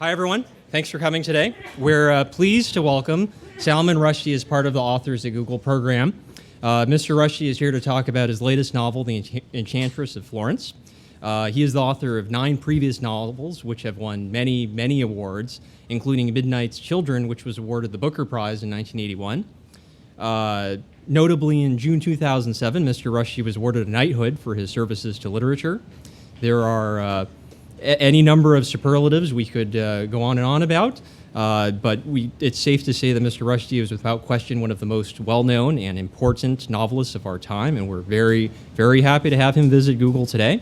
Hi, everyone. Thanks for coming today. We're pleased to welcome Salman Rushdie as part of the Authors at Google program. Mr. Rushdie is here to talk about his latest novel, The Enchantress of Florence. He is the author of 9 previous novels, which have won many, many awards, including Midnight's Children, which was awarded the Booker Prize in 1981. Notably, in June 2007, Mr. Rushdie was awarded a knighthood for his services to literature. There are any number of superlatives we could go on and on about, but it's safe to say that Mr. Rushdie is without question one of the most well-known and important novelists of our time, and we're very, very happy to have him visit Google today.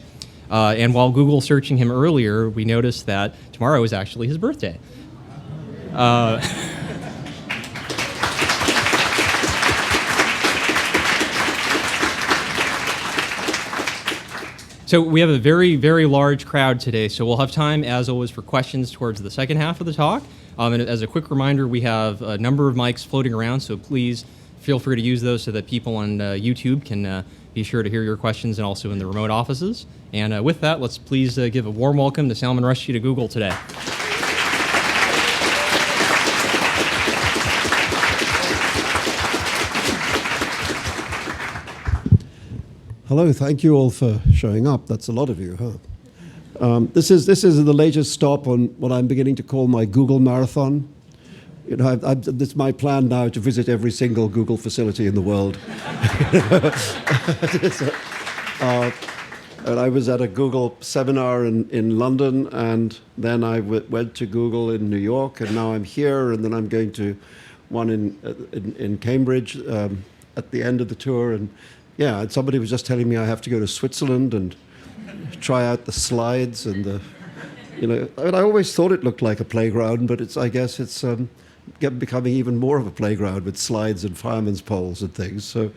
And while Google searching him earlier, we noticed that tomorrow is actually his birthday. So we have a very, very large crowd today, so we'll have time, as always, for questions towards the second half of the talk. And as a quick reminder, we have a number of mics floating around, so please feel free to use those so that people on YouTube can be sure to hear your questions, and also in the remote offices. And with that, let's please give a warm welcome to Salman Rushdie to Google today. Hello, thank you all for showing up. That's a lot of you, huh? This is the latest stop on what I'm beginning to call my Google marathon. You know, it's my plan now to visit every single Google facility in the world. And I was at a Google seminar in London, and then I went to Google in New York, and now I'm here, and then I'm going to one in Cambridge at the end of the tour. And yeah, and somebody was just telling me I have to go to Switzerland and try out the slides and the, you know, I mean, I always thought it looked like a playground, but I guess it's becoming even more of a playground with slides and fireman's poles and things. So,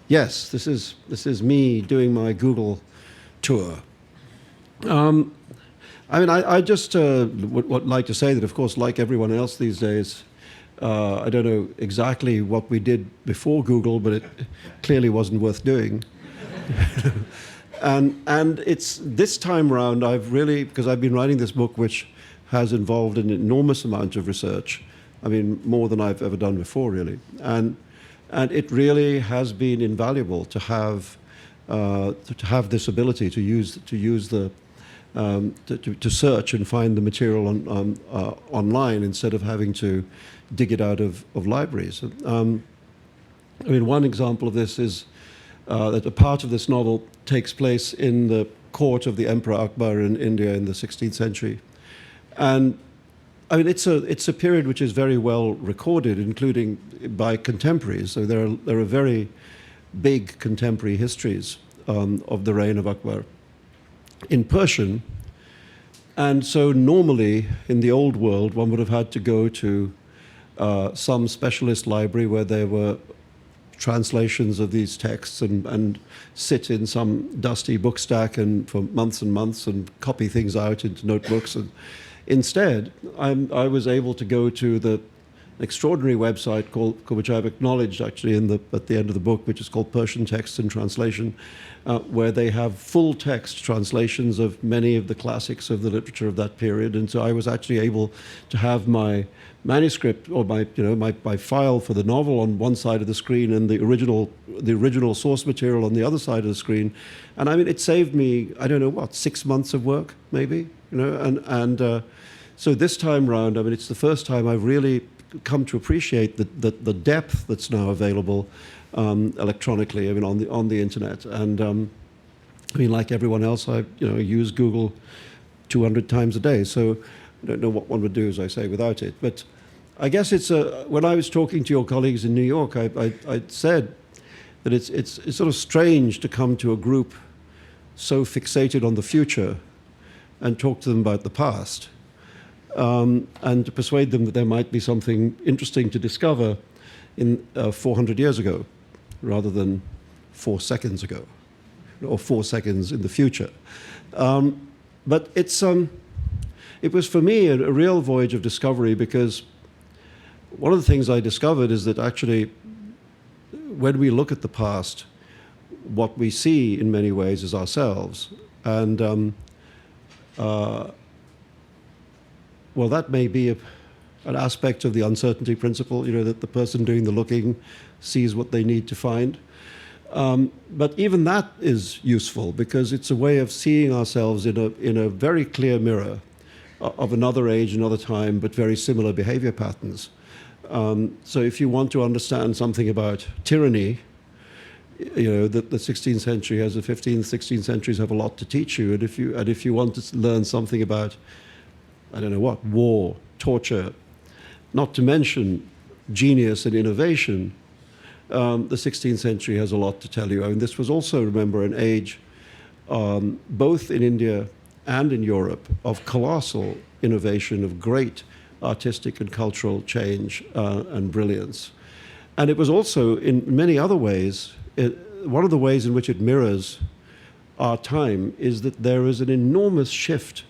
yes, this is me doing my Google tour. I mean, I just would like to say that, of course, like everyone else these days, I don't know exactly what we did before Google, but it clearly wasn't worth doing. And it's this time around, because I've been writing this book, which has involved an enormous amount of research. I mean, more than I've ever done before, really. And it really has been invaluable to have this ability to use the to search and find the material online instead of having to dig it out of libraries. I mean, one example of this is that a part of this novel takes place in the court of the Emperor Akbar in India in the 16th century. And I mean, it's a period which is very well recorded, including by contemporaries. So there are very big contemporary histories of the reign of Akbar in Persian. And so normally in the old world, one would have had to go to some specialist library where there were translations of these texts and sit in some dusty book stack and for months and months and copy things out into notebooks. And instead, I was able to go to the extraordinary website which I've acknowledged actually at the end of the book, which is called Persian Texts and Translation, where they have full text translations of many of the classics of the literature of that period. And so I was actually able to have my manuscript or my file for the novel on one side of the screen and the original source material on the other side of the screen. And I mean, it saved me, I don't know, 6 months of work, maybe, you know, and so this time round, I mean, it's the first time I've really come to appreciate the depth that's now available electronically, I mean, on the internet. And I mean, like everyone else, I use Google 200 times a day, so I don't know what one would do, as I say, without it. But I guess it's when I was talking to your colleagues in New York, I said that it's sort of strange to come to a group so fixated on the future and talk to them about the past. And to persuade them that there might be something interesting to discover in 400 years ago, rather than 4 seconds ago, or 4 seconds in the future. But it was for me a real voyage of discovery, because one of the things I discovered is that actually, when we look at the past, what we see in many ways is ourselves. And well, that may be an aspect of the uncertainty principle, that the person doing the looking sees what they need to find. But even that is useful because it's a way of seeing ourselves in a very clear mirror of another age, another time, but very similar behavior patterns. So if you want to understand something about tyranny, that the 16th century has the 15th, 16th centuries have a lot to teach you. And if you want to learn something about, I don't know what, war, torture, not to mention genius and innovation, the 16th century has a lot to tell you. I mean, this was also, remember, an age, both in India and in Europe, of colossal innovation, of great artistic and cultural change and brilliance. And it was also, in many other ways, one of the ways in which it mirrors our time is that there is an enormous shift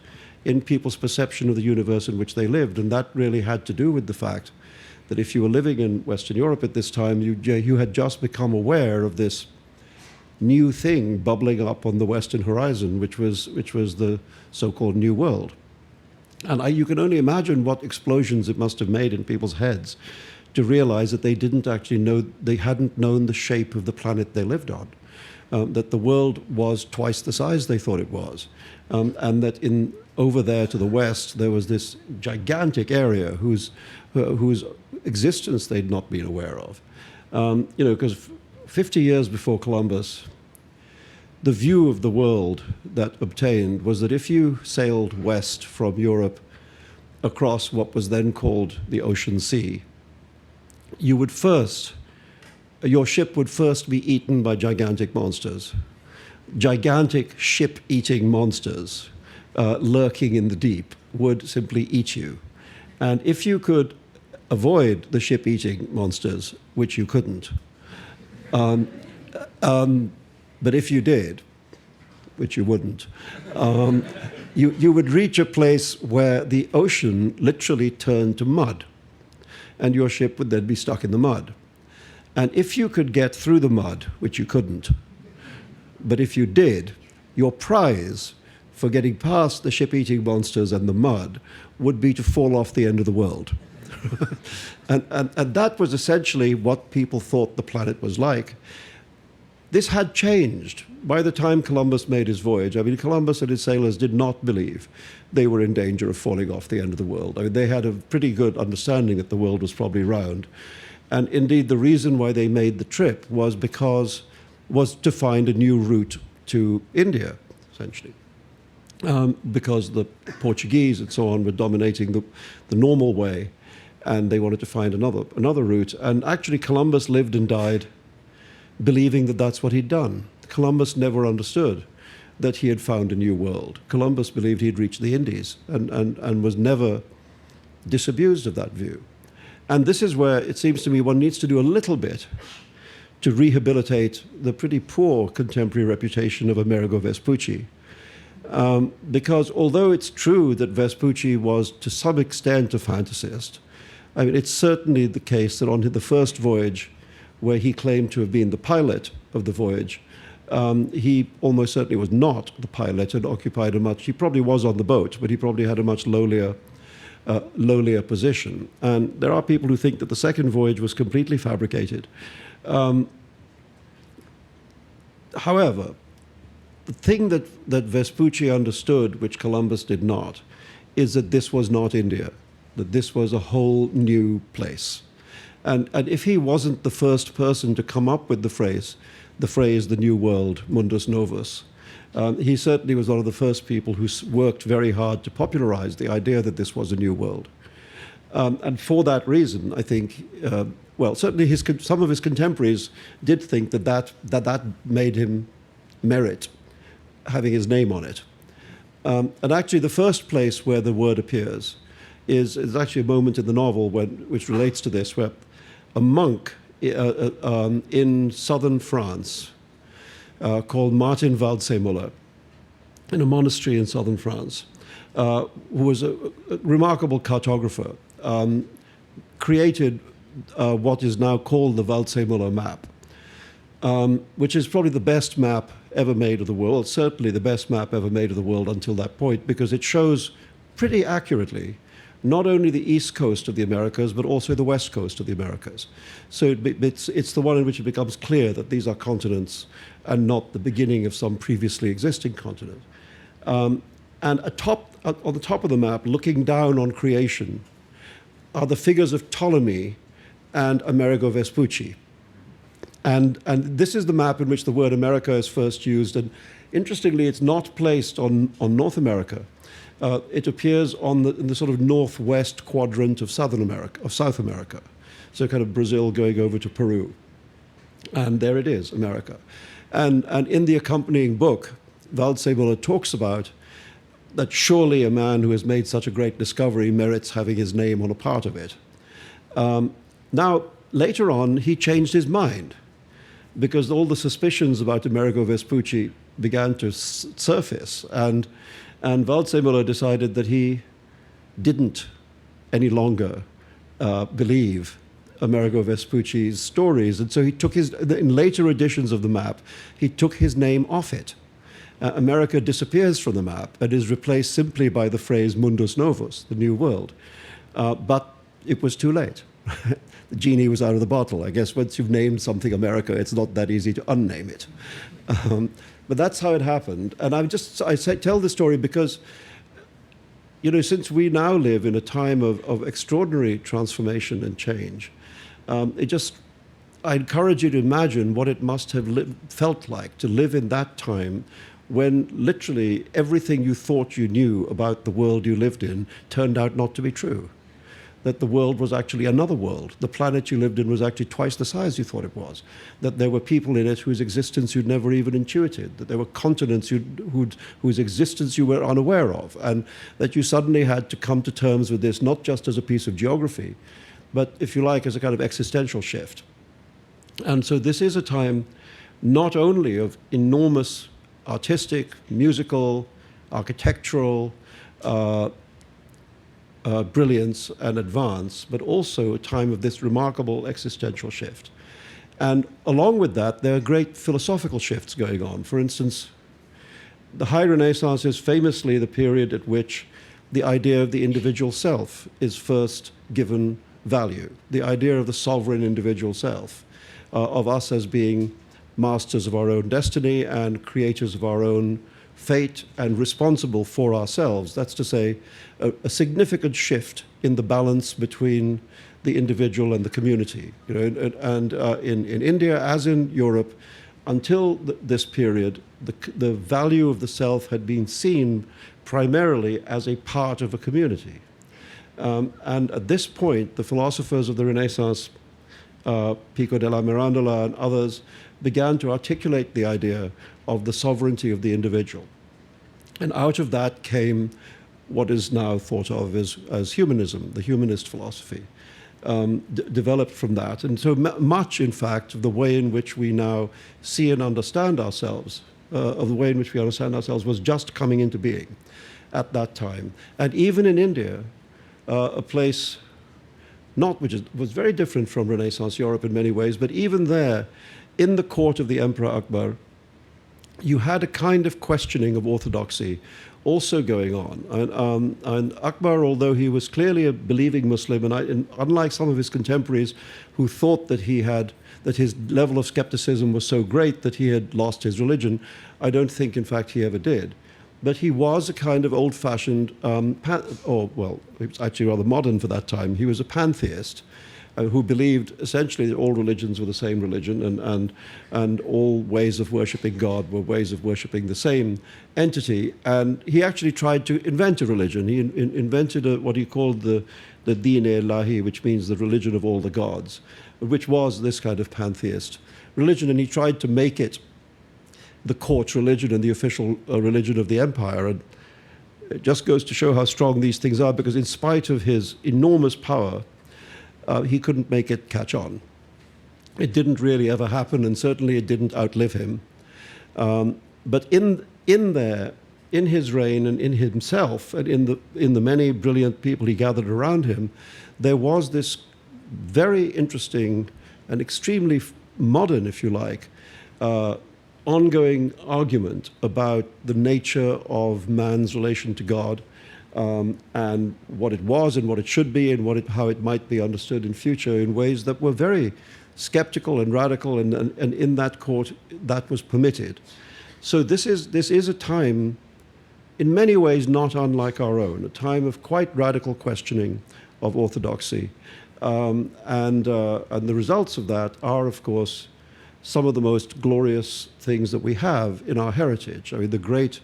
in people's perception of the universe in which they lived. And that really had to do with the fact that if you were living in Western Europe at this time, you had just become aware of this new thing bubbling up on the Western horizon, which was the so-called New World. And you can only imagine what explosions it must have made in people's heads to realize that they didn't actually know, they hadn't known the shape of the planet they lived on, that the world was twice the size they thought it was, and that over there to the west there was this gigantic area whose existence they'd not been aware of. Because 50 years before Columbus, the view of the world that obtained was that if you sailed west from Europe across what was then called the Ocean Sea, your ship would first be eaten by gigantic monsters, gigantic ship-eating monsters lurking in the deep would simply eat you. And if you could avoid the ship-eating monsters, which you couldn't, but if you did, which you wouldn't, you would reach a place where the ocean literally turned to mud, and your ship would then be stuck in the mud. And if you could get through the mud, which you couldn't, but if you did, your prize for getting past the ship-eating monsters and the mud would be to fall off the end of the world. and that was essentially what people thought the planet was like. This had changed by the time Columbus made his voyage. I mean, Columbus and his sailors did not believe they were in danger of falling off the end of the world. I mean, they had a pretty good understanding that the world was probably round. And indeed, the reason why they made the trip was to find a new route to India, essentially. Because the Portuguese and so on were dominating the normal way, and they wanted to find another route. And actually, Columbus lived and died believing that that's what he'd done. Columbus never understood that he had found a new world. Columbus believed he'd reached the Indies and was never disabused of that view. And this is where it seems to me one needs to do a little bit to rehabilitate the pretty poor contemporary reputation of Amerigo Vespucci. Because although it's true that Vespucci was to some extent a fantasist, I mean, it's certainly the case that on the first voyage, where he claimed to have been the pilot of the voyage, he almost certainly was not the pilot and occupied he probably was on the boat, but he probably had a much lowlier position. And there are people who think that the second voyage was completely fabricated. However, the thing that Vespucci understood, which Columbus did not, is that this was not India, that this was a whole new place. And if he wasn't the first person to come up with the phrase, the New World, Mundus Novus, he certainly was one of the first people who worked very hard to popularize the idea that this was a new world. And for that reason, I think, certainly some of his contemporaries did think that made him merit having his name on it. And actually, the first place where the word appears is actually a moment in the novel which relates to this, where a monk in southern France called Martin Waldseemüller, in a monastery in southern France, who was a remarkable cartographer, created what is now called the Waldseemüller map, which is probably the best map ever made of the world, certainly the best map ever made of the world until that point, because it shows pretty accurately not only the east coast of the Americas, but also the west coast of the Americas. So it's the one in which it becomes clear that these are continents and not the beginning of some previously existing continent. And on the top of the map, looking down on creation, are the figures of Ptolemy and Amerigo Vespucci. And this is the map in which the word America is first used. And interestingly, it's not placed on North America. It appears in the sort of northwest quadrant of South America. So kind of Brazil going over to Peru. And there it is, America. And in the accompanying book, Waldseemüller talks about that surely a man who has made such a great discovery merits having his name on a part of it. Now, later on, he changed his mind, because all the suspicions about Amerigo Vespucci began to surface, and Waldseemüller decided that he didn't any longer believe Amerigo Vespucci's stories, and so he took in later editions of the map, he took his name off it. America disappears from the map and is replaced simply by the phrase Mundus Novus, the New World. But it was too late. The genie was out of the bottle. I guess once you've named something America, it's not that easy to unname it. But that's how it happened. And I tell this story because, since we now live in a time of extraordinary transformation and change, I encourage you to imagine what it must have felt like to live in that time when literally everything you thought you knew about the world you lived in turned out not to be true. That the world was actually another world. The planet you lived in was actually twice the size you thought it was. That there were people in it whose existence you'd never even intuited. That there were continents whose existence you were unaware of. And that you suddenly had to come to terms with this, not just as a piece of geography, but, if you like, as a kind of existential shift. And so this is a time not only of enormous artistic, musical, architectural brilliance and advance, but also a time of this remarkable existential shift. And along with that, there are great philosophical shifts going on. For instance, the High Renaissance is famously the period at which the idea of the individual self is first given value, the idea of the sovereign individual self, of us as being masters of our own destiny and creators of our own fate and responsible for ourselves. That's to say, a significant shift in the balance between the individual and the community. And in India, as in Europe, until this period, the value of the self had been seen primarily as a part of a community. And at this point, the philosophers of the Renaissance, Pico della Mirandola and others, began to articulate the idea of the sovereignty of the individual. And out of that came what is now thought of as humanism, the humanist philosophy, developed from that. And so much, in fact, of the way in which we now see and understand ourselves, was just coming into being at that time. And even in India, a place which was very different from Renaissance Europe in many ways, but even there, in the court of the Emperor Akbar, you had a kind of questioning of orthodoxy also going on. And Akbar, although he was clearly a believing Muslim, and unlike some of his contemporaries who thought that his level of skepticism was so great that he had lost his religion, I don't think, in fact, he ever did. But he was a kind of old-fashioned, he was actually rather modern for that time. He was a pantheist who believed essentially that all religions were the same religion, and all ways of worshipping God were ways of worshipping the same entity. And he actually tried to invent a religion. He invented what he called the Din-e-Ilahi, which means the religion of all the gods, which was this kind of pantheist religion. And he tried to make it the court religion and the official religion of the empire. And it just goes to show how strong these things are, because in spite of his enormous power, he couldn't make it catch on. It didn't really ever happen, and certainly it didn't outlive him. But in his reign and in himself, and in the many brilliant people he gathered around him, there was this very interesting and extremely modern, if you like, ongoing argument about the nature of man's relation to God and what it was and what it should be and how it might be understood in future in ways that were very skeptical and radical, and in that court that was permitted. So this is a time, in many ways not unlike our own, a time of quite radical questioning of orthodoxy. And the results of that are, of course, some of the most glorious things that we have in our heritage. I mean, the great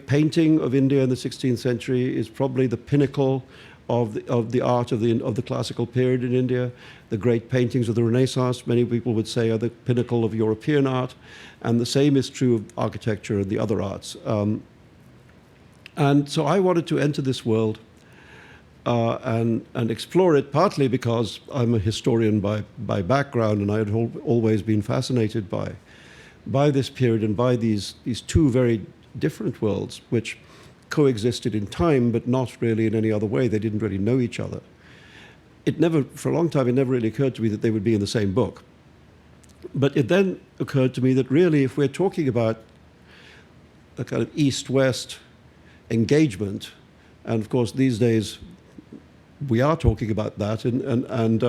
painting of India in the 16th century is probably the pinnacle of the art of the classical period in India. The great paintings of the Renaissance, many people would say, are the pinnacle of European art, and the same is true of architecture and the other arts. And so I wanted to enter this world and explore it, partly because I'm a historian by background, and I had always been fascinated by this period and by these two very different worlds, which coexisted in time, but not really in any other way. They didn't really know each other. For a long time, it never really occurred to me that they would be in the same book. But it then occurred to me that really, if we're talking about a kind of East-West engagement, and of course these days we are talking about that, and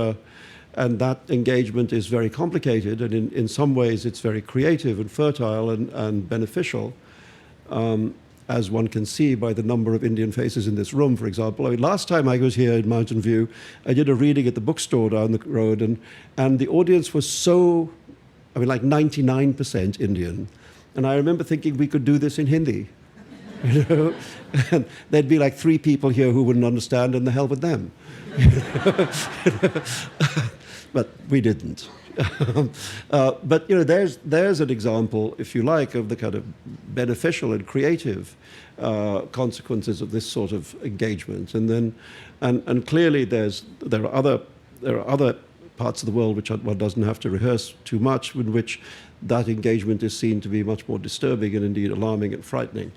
that engagement is very complicated, and in some ways it's very creative and fertile and beneficial, as one can see by the number of Indian faces in this room, for example. I mean, last time I was here in Mountain View, I did a reading at the bookstore down the road, and the audience was so, I mean, like 99% Indian. And I remember thinking we could do this in Hindi. You know? And there'd be like 3 people here who wouldn't understand, and the hell with them. But we didn't. But there's an example, if you like, of the kind of beneficial and creative consequences of this sort of engagement. And then, and clearly, there are other parts of the world which one doesn't have to rehearse too much, in which that engagement is seen to be much more disturbing and indeed alarming and frightening.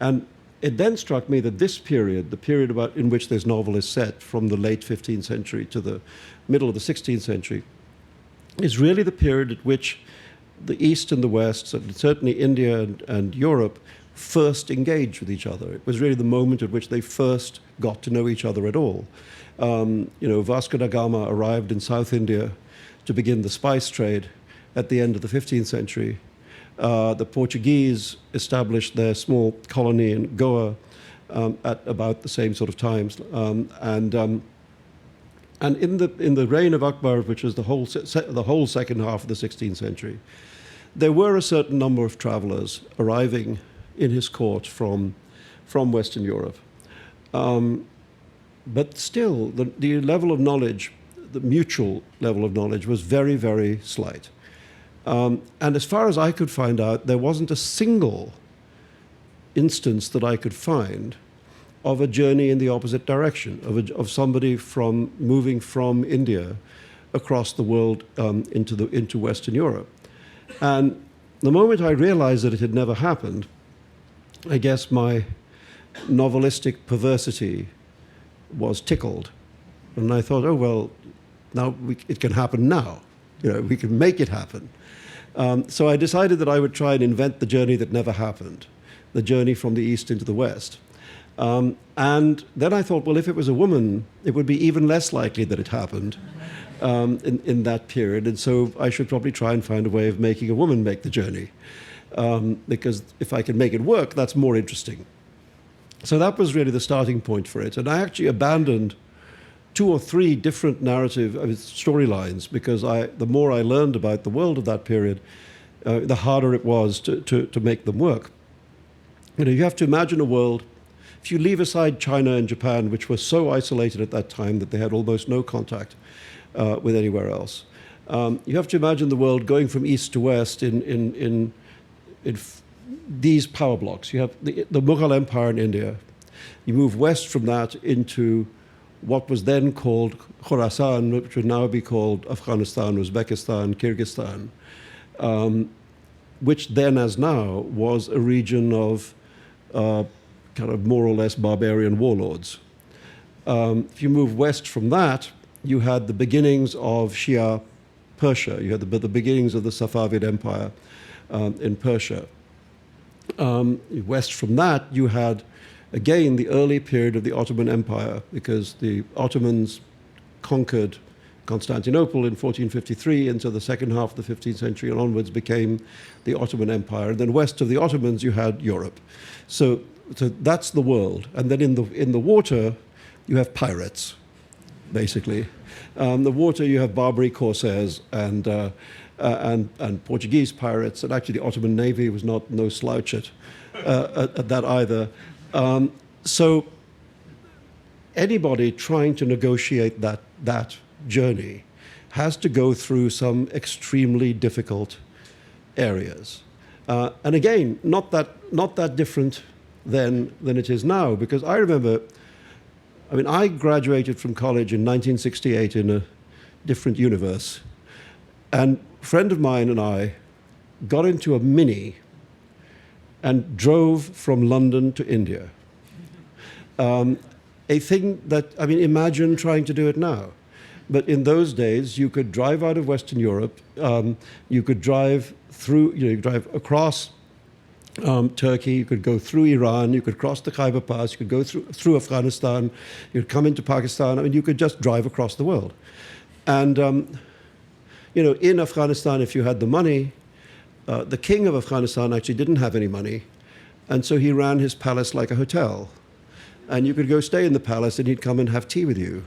And it then struck me that this period, the period in which this novel is set, from the late 15th century to the middle of the 16th century, is really the period at which the East and the West, certainly India and Europe, first engaged with each other. It was really the moment at which they first got to know each other at all. Vasco da Gama arrived in South India to begin the spice trade at the end of the 15th century. The Portuguese established their small colony in Goa at about the same sort of times. And in the reign of Akbar, which was the whole second half of the 16th century, there were a certain number of travelers arriving in his court from Western Europe. But still, the level of knowledge, the mutual level of knowledge, was very, very slight. And as far as I could find out, there wasn't a single instance that I could find of a journey in the opposite direction, of somebody moving from India across the world into Western Europe. And the moment I realized that it had never happened, I guess my novelistic perversity was tickled. And I thought, oh, well, now it can happen now. We can make it happen. So I decided that I would try and invent the journey that never happened, the journey from the East into the West. And then I thought, well, if it was a woman, it would be even less likely that it happened in that period. And so I should probably try and find a way of making a woman make the journey. Because if I can make it work, that's more interesting. So that was really the starting point for it. And I actually abandoned 2 or 3 different narrative storylines, because the more I learned about the world of that period, the harder it was to make them work. You have to imagine a world, if you leave aside China and Japan, which were so isolated at that time that they had almost no contact with anywhere else, you have to imagine the world going from east to west in these power blocks. You have the Mughal Empire in India. You move west from that into what was then called Khorasan, which would now be called Afghanistan, Uzbekistan, Kyrgyzstan, which then, as now, was a region of kind of more or less barbarian warlords. If you move west from that, you had the beginnings of Shia Persia. You had the beginnings of the Safavid Empire in Persia. West from that, you had again, the early period of the Ottoman Empire, because the Ottomans conquered Constantinople in 1453, and so the second half of the 15th century and onwards became the Ottoman Empire. And then west of the Ottomans, you had Europe. So that's the world. And then in the water, you have pirates, basically. The water, you have Barbary corsairs and Portuguese pirates. And actually, the Ottoman Navy was no slouch at that either. So anybody trying to negotiate that journey has to go through some extremely difficult areas. And again, not that different than it is now, because I remember, I graduated from college in 1968 in a different universe. And a friend of mine and I got into a Mini and drove from London to India. A thing that, imagine trying to do it now. But in those days, you could drive out of Western Europe, you could drive through, you could drive across Turkey, you could go through Iran, you could cross the Khyber Pass, you could go through Afghanistan, you could come into Pakistan. You could just drive across the world. And, in Afghanistan, if you had the money, the king of Afghanistan actually didn't have any money. And so he ran his palace like a hotel. And you could go stay in the palace and he'd come and have tea with you.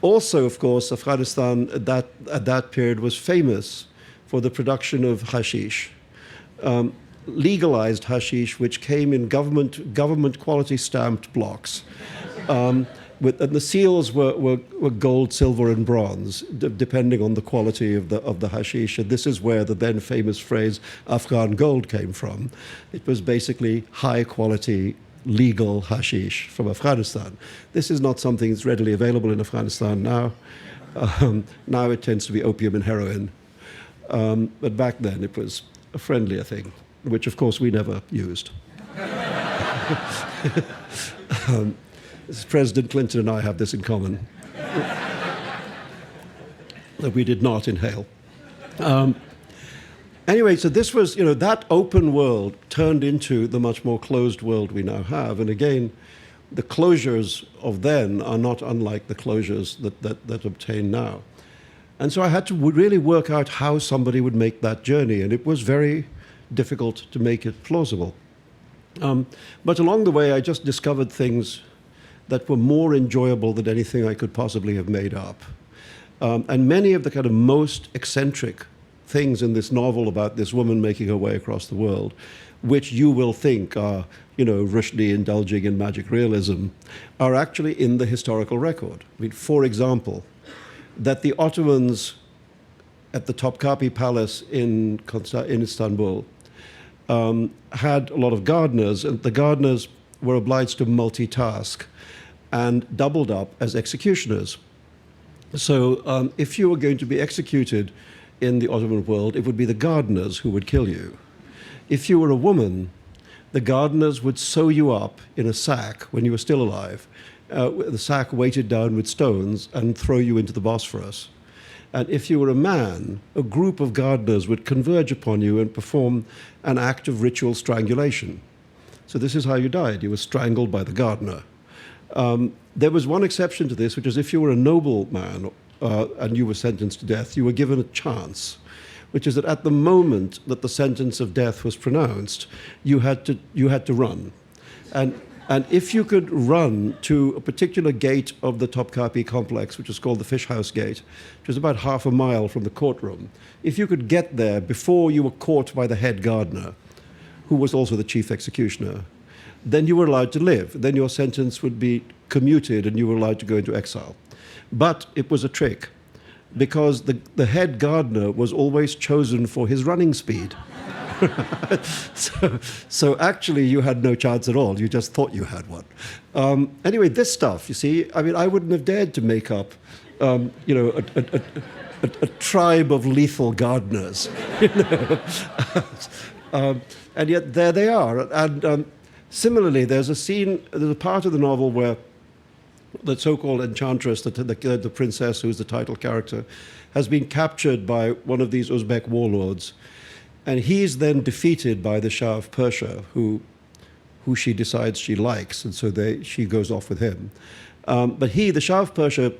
Also, of course, Afghanistan at that period was famous for the production of hashish, legalized hashish, which came in government quality stamped blocks. And the seals were gold, silver, and bronze, depending on the quality of the hashish. And this is where the then famous phrase Afghan gold came from. It was basically high quality, legal hashish from Afghanistan. This is not something that's readily available in Afghanistan now. Now it tends to be opium and heroin. But back then it was a friendlier thing, which of course we never used. President Clinton and I have this in common, that we did not inhale. Anyway, so this was, that open world turned into the much more closed world we now have. And again, the closures of then are not unlike the closures that obtain now. And so I had to really work out how somebody would make that journey. And it was very difficult to make it plausible. But along the way, I just discovered things that were more enjoyable than anything I could possibly have made up. And many of the kind of most eccentric things in this novel about this woman making her way across the world, which you will think are, Rushdie indulging in magic realism, are actually in the historical record. For example, that the Ottomans at the Topkapi Palace in Istanbul had a lot of gardeners, and the gardeners were obliged to multitask and doubled up as executioners. So if you were going to be executed in the Ottoman world, it would be the gardeners who would kill you. If you were a woman, the gardeners would sew you up in a sack when you were still alive, the sack weighted down with stones, and throw you into the Bosphorus. And if you were a man, a group of gardeners would converge upon you and perform an act of ritual strangulation. So this is how you died. You were strangled by the gardener. There was one exception to this, which is if you were a nobleman and you were sentenced to death, you were given a chance, which is that at the moment that the sentence of death was pronounced, you had to run. And if you could run to a particular gate of the Topkapi complex, which is called the Fish House Gate, which is about half a mile from the courtroom, if you could get there before you were caught by the head gardener, who was also the chief executioner, then you were allowed to live. Then your sentence would be commuted and you were allowed to go into exile. But it was a trick, because the head gardener was always chosen for his running speed. So actually you had no chance at all. You just thought you had one. Anyway, this stuff, you see, I wouldn't have dared to make up, a tribe of lethal gardeners. And yet there they are. And similarly, there's a part of the novel where the so-called Enchantress, the princess who's the title character, has been captured by one of these Uzbek warlords. And he's then defeated by the Shah of Persia, who who she decides she likes, and so she goes off with him. But the Shah of Persia,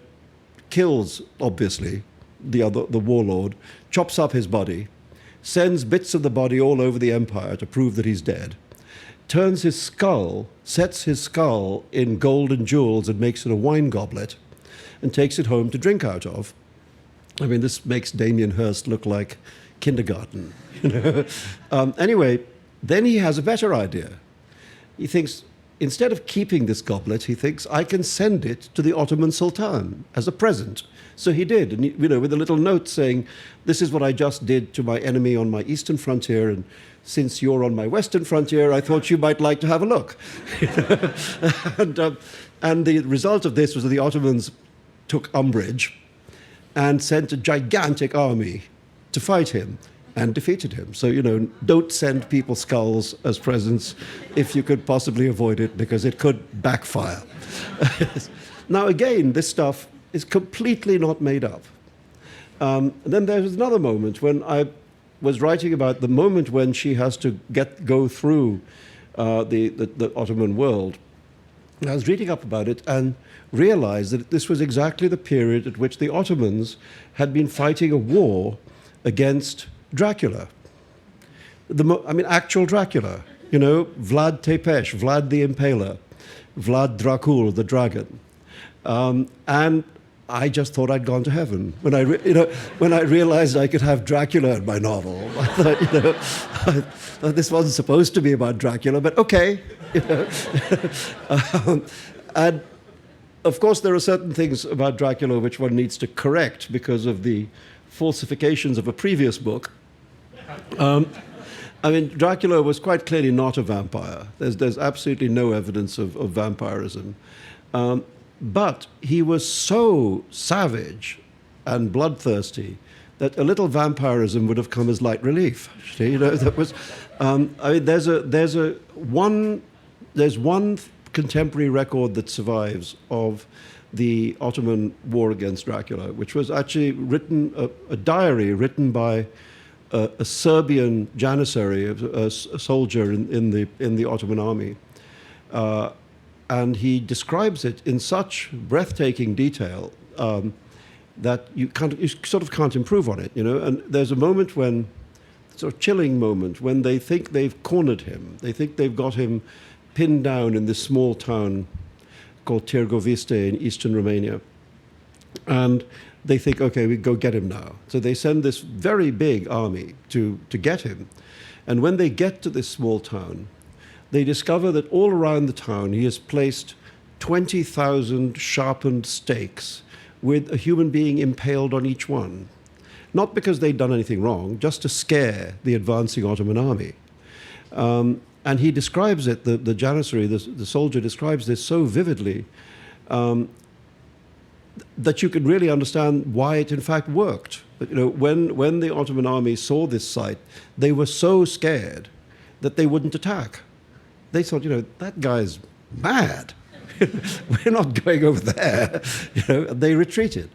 kills, obviously, the warlord, chops up his body, sends bits of the body all over the empire to prove that he's dead, turns his skull, sets his skull in gold and jewels and makes it a wine goblet, and takes it home to drink out of. I mean, this makes Damien Hirst look like kindergarten. Anyway, then he has a better idea. He thinks, instead of keeping this goblet, he thinks, I can send it to the Ottoman Sultan as a present. So he did, and with a little note saying, this is what I just did to my enemy on my eastern frontier, and since you're on my western frontier, I thought you might like to have a look. And the result of this was that the Ottomans took umbrage and sent a gigantic army to fight him and defeated him. So, don't send people skulls as presents if you could possibly avoid it, because it could backfire. Now, again, this stuff is completely not made up. Then there was another moment when I was writing about the moment when she has to go through the Ottoman world. And I was reading up about it and realized that this was exactly the period at which the Ottomans had been fighting a war against Dracula. Actual Dracula. Vlad Tepes, Vlad the Impaler, Vlad Dracul, the dragon. And I just thought I'd gone to heaven when I realized I could have Dracula in my novel. I thought, this wasn't supposed to be about Dracula, but okay. And of course, there are certain things about Dracula which one needs to correct because of the falsifications of a previous book. Dracula was quite clearly not a vampire. There's absolutely no evidence of vampirism. But he was so savage and bloodthirsty that a little vampirism would have come as light relief. That was. There's one contemporary record that survives of the Ottoman war against Dracula, which was actually a diary written by a Serbian janissary, a soldier in the Ottoman army. And he describes it in such breathtaking detail that you sort of can't improve on it, And there's a moment sort of chilling moment, when they think they've cornered him. They think they've got him pinned down in this small town called Târgoviste in eastern Romania. And they think, okay, we go get him now. So they send this very big army to get him. And when they get to this small town, they discover that all around the town he has placed 20,000 sharpened stakes with a human being impaled on each one. Not because they'd done anything wrong, just to scare the advancing Ottoman army. And he describes it, the janissary, the soldier describes this so vividly that you can really understand why it in fact worked. But, when the Ottoman army saw this sight, they were so scared that they wouldn't attack. They thought, that guy's mad. We're not going over there. They retreated.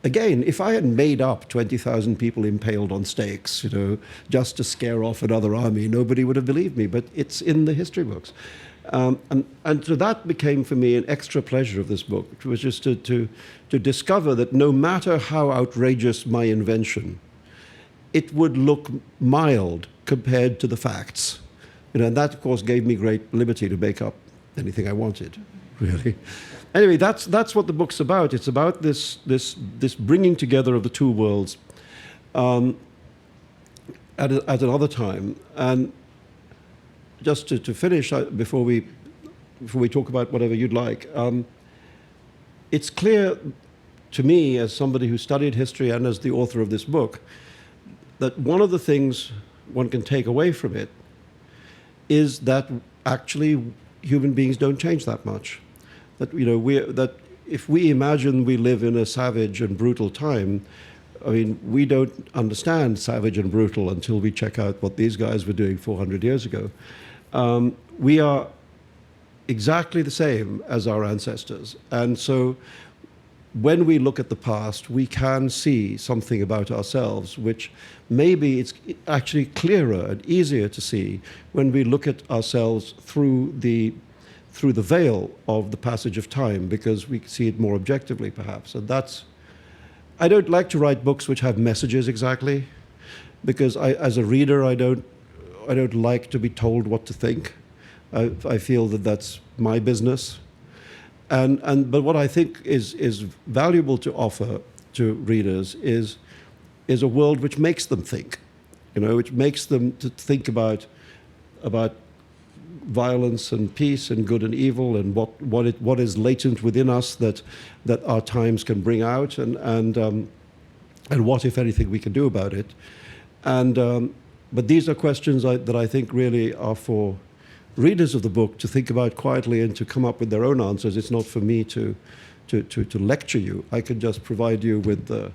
Again, if I had made up 20,000 people impaled on stakes, just to scare off another army, nobody would have believed me. But it's in the history books. And so that became for me an extra pleasure of this book, which was just to discover that no matter how outrageous my invention, it would look mild compared to the facts. And that, of course, gave me great liberty to make up anything I wanted, really. Anyway, that's what the book's about. It's about this bringing together of the two worlds at another time. And just to finish, before we talk about whatever you'd like, it's clear to me, as somebody who studied history and as the author of this book, that one of the things one can take away from it is that actually human beings don't change that much. That that if we imagine we live in a savage and brutal time, we don't understand savage and brutal until we check out what these guys were doing 400 years ago. We are exactly the same as our ancestors, and so when we look at the past, we can see something about ourselves, which maybe it's actually clearer and easier to see when we look at ourselves through the veil of the passage of time, because we see it more objectively, perhaps. And that's, I don't like to write books which have messages exactly, because as a reader, I don't like to be told what to think. I feel that that's my business. But what I think is valuable to offer to readers is a world which makes them think, which makes them to think about violence and peace and good and evil, and what is latent within us that our times can bring out, and what, if anything, we can do about it. But these are questions that I think really are for readers of the book to think about quietly and to come up with their own answers. It's not for me to lecture you. I can just provide you with the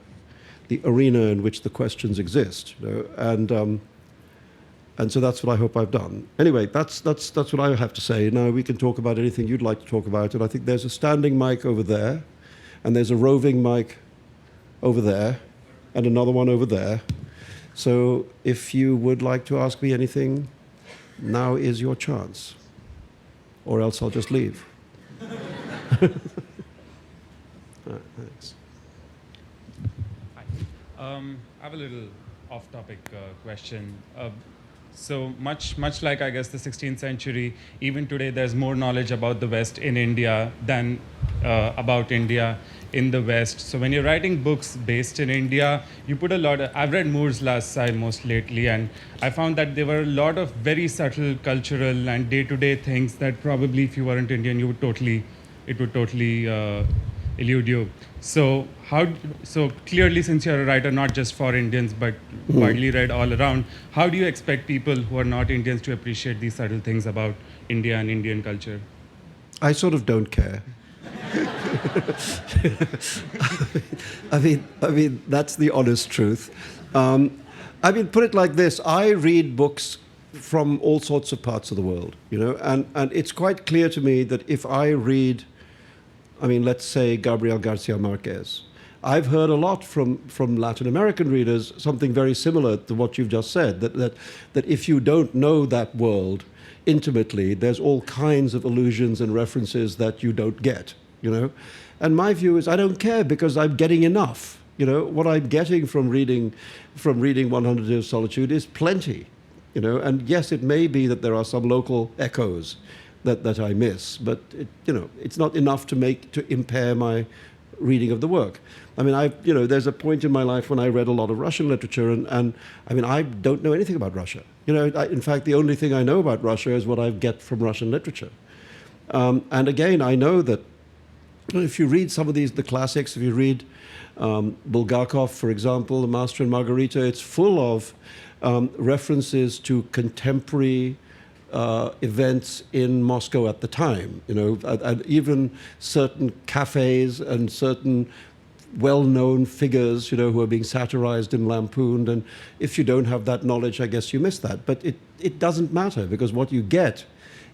arena in which the questions exist, and so that's what I hope I've done. Anyway, that's what I have to say. Now we can talk about anything you'd like to talk about, and I think there's a standing mic over there, and there's a roving mic over there, and another one over there. So if you would like to ask me anything, now is your chance, or else I'll just leave. All right, thanks. Hi. I have a little off-topic question. So much like, I guess, the 16th century, even today there's more knowledge about the West in India than about India in the West. So when you're writing books based in India, you put a lot of, I've read Moore's Last Sigh most lately, and I found that there were a lot of very subtle cultural and day-to-day things that probably if you weren't Indian, it would totally elude you. So clearly, since you're a writer not just for Indians but widely read all around, how do you expect people who are not Indians to appreciate these subtle things about India and Indian culture? I sort of don't care. I mean, that's the honest truth. Put it like this: I read books from all sorts of parts of the world, and it's quite clear to me that if I read, let's say Gabriel Garcia Marquez, I've heard a lot from Latin American readers, something very similar to what you've just said, that if you don't know that world intimately, there's all kinds of allusions and references that you don't get, And my view is I don't care, because I'm getting enough. What I'm getting from reading 100 Years of Solitude is plenty, And yes, it may be that there are some local echoes that I miss, but it's not enough to impair my reading of the work. There's a point in my life when I read a lot of Russian literature, and I don't know anything about Russia. In fact, the only thing I know about Russia is what I get from Russian literature. And again, I know that if you read some of the classics, if you read Bulgakov, for example, The Master and Margarita, it's full of references to contemporary events in Moscow at the time, and even certain cafes and certain well-known figures, who are being satirized and lampooned. And if you don't have that knowledge, I guess you miss that. But it doesn't matter, because what you get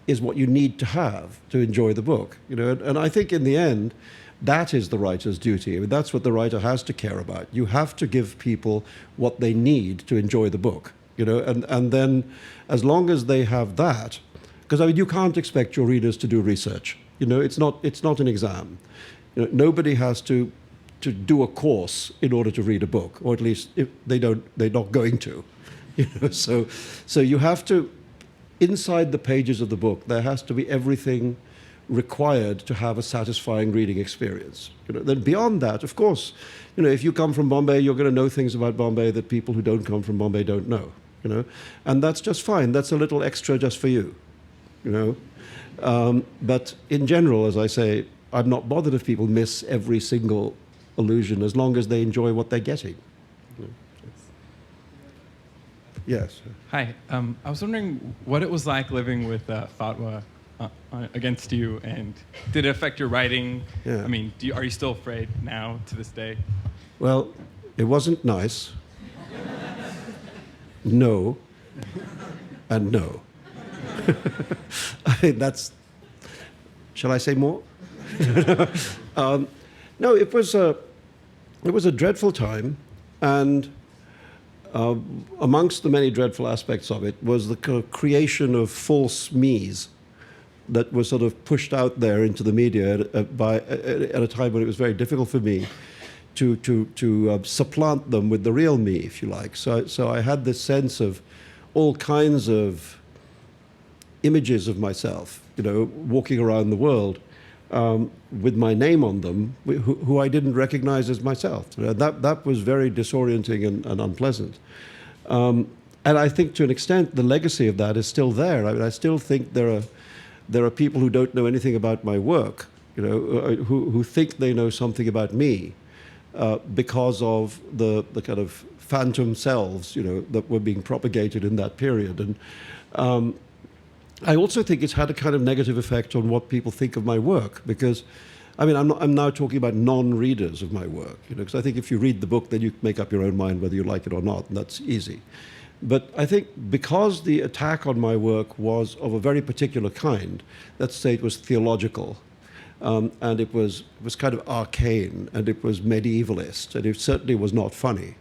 is what you need to have to enjoy the book, And I think in the end, that is the writer's duty. That's what the writer has to care about. You have to give people what they need to enjoy the book, And then, as long as they have that, because you can't expect your readers to do research. It's not an exam. Nobody has to do a course in order to read a book, or at least if they're not going to. So you have to, inside the pages of the book, there has to be everything required to have a satisfying reading experience. Then beyond that, of course, if you come from Bombay, you're going to know things about Bombay that people who don't come from Bombay don't know. And that's just fine. That's a little extra just for you. But in general, as I say, I'm not bothered if people miss every single allusion, as long as they enjoy what they're getting. Yes. Hi. I was wondering what it was like living with fatwa against you, and did it affect your writing? Yeah. Are you still afraid now to this day? Well, it wasn't nice. No. And no. Shall I say more? No, it was a dreadful time, and amongst the many dreadful aspects of it was the creation of false me's that was sort of pushed out there into the media at a time when it was very difficult for me to supplant them with the real me, if you like. So I had this sense of all kinds of images of myself, walking around the world with my name on them, who I didn't recognize as myself. That was very disorienting and unpleasant. And I think to an extent the legacy of that is still there. I mean, I still think there are people who don't know anything about my work, who think they know something about me because of the kind of phantom selves, that were being propagated in that period. And I also think it's had a kind of negative effect on what people think of my work, because, I mean, I'm now talking about non-readers of my work, because I think if you read the book, then you make up your own mind whether you like it or not, and that's easy. But I think because the attack on my work was of a very particular kind, let's say it was theological, and it was kind of arcane, and it was medievalist, and it certainly was not funny,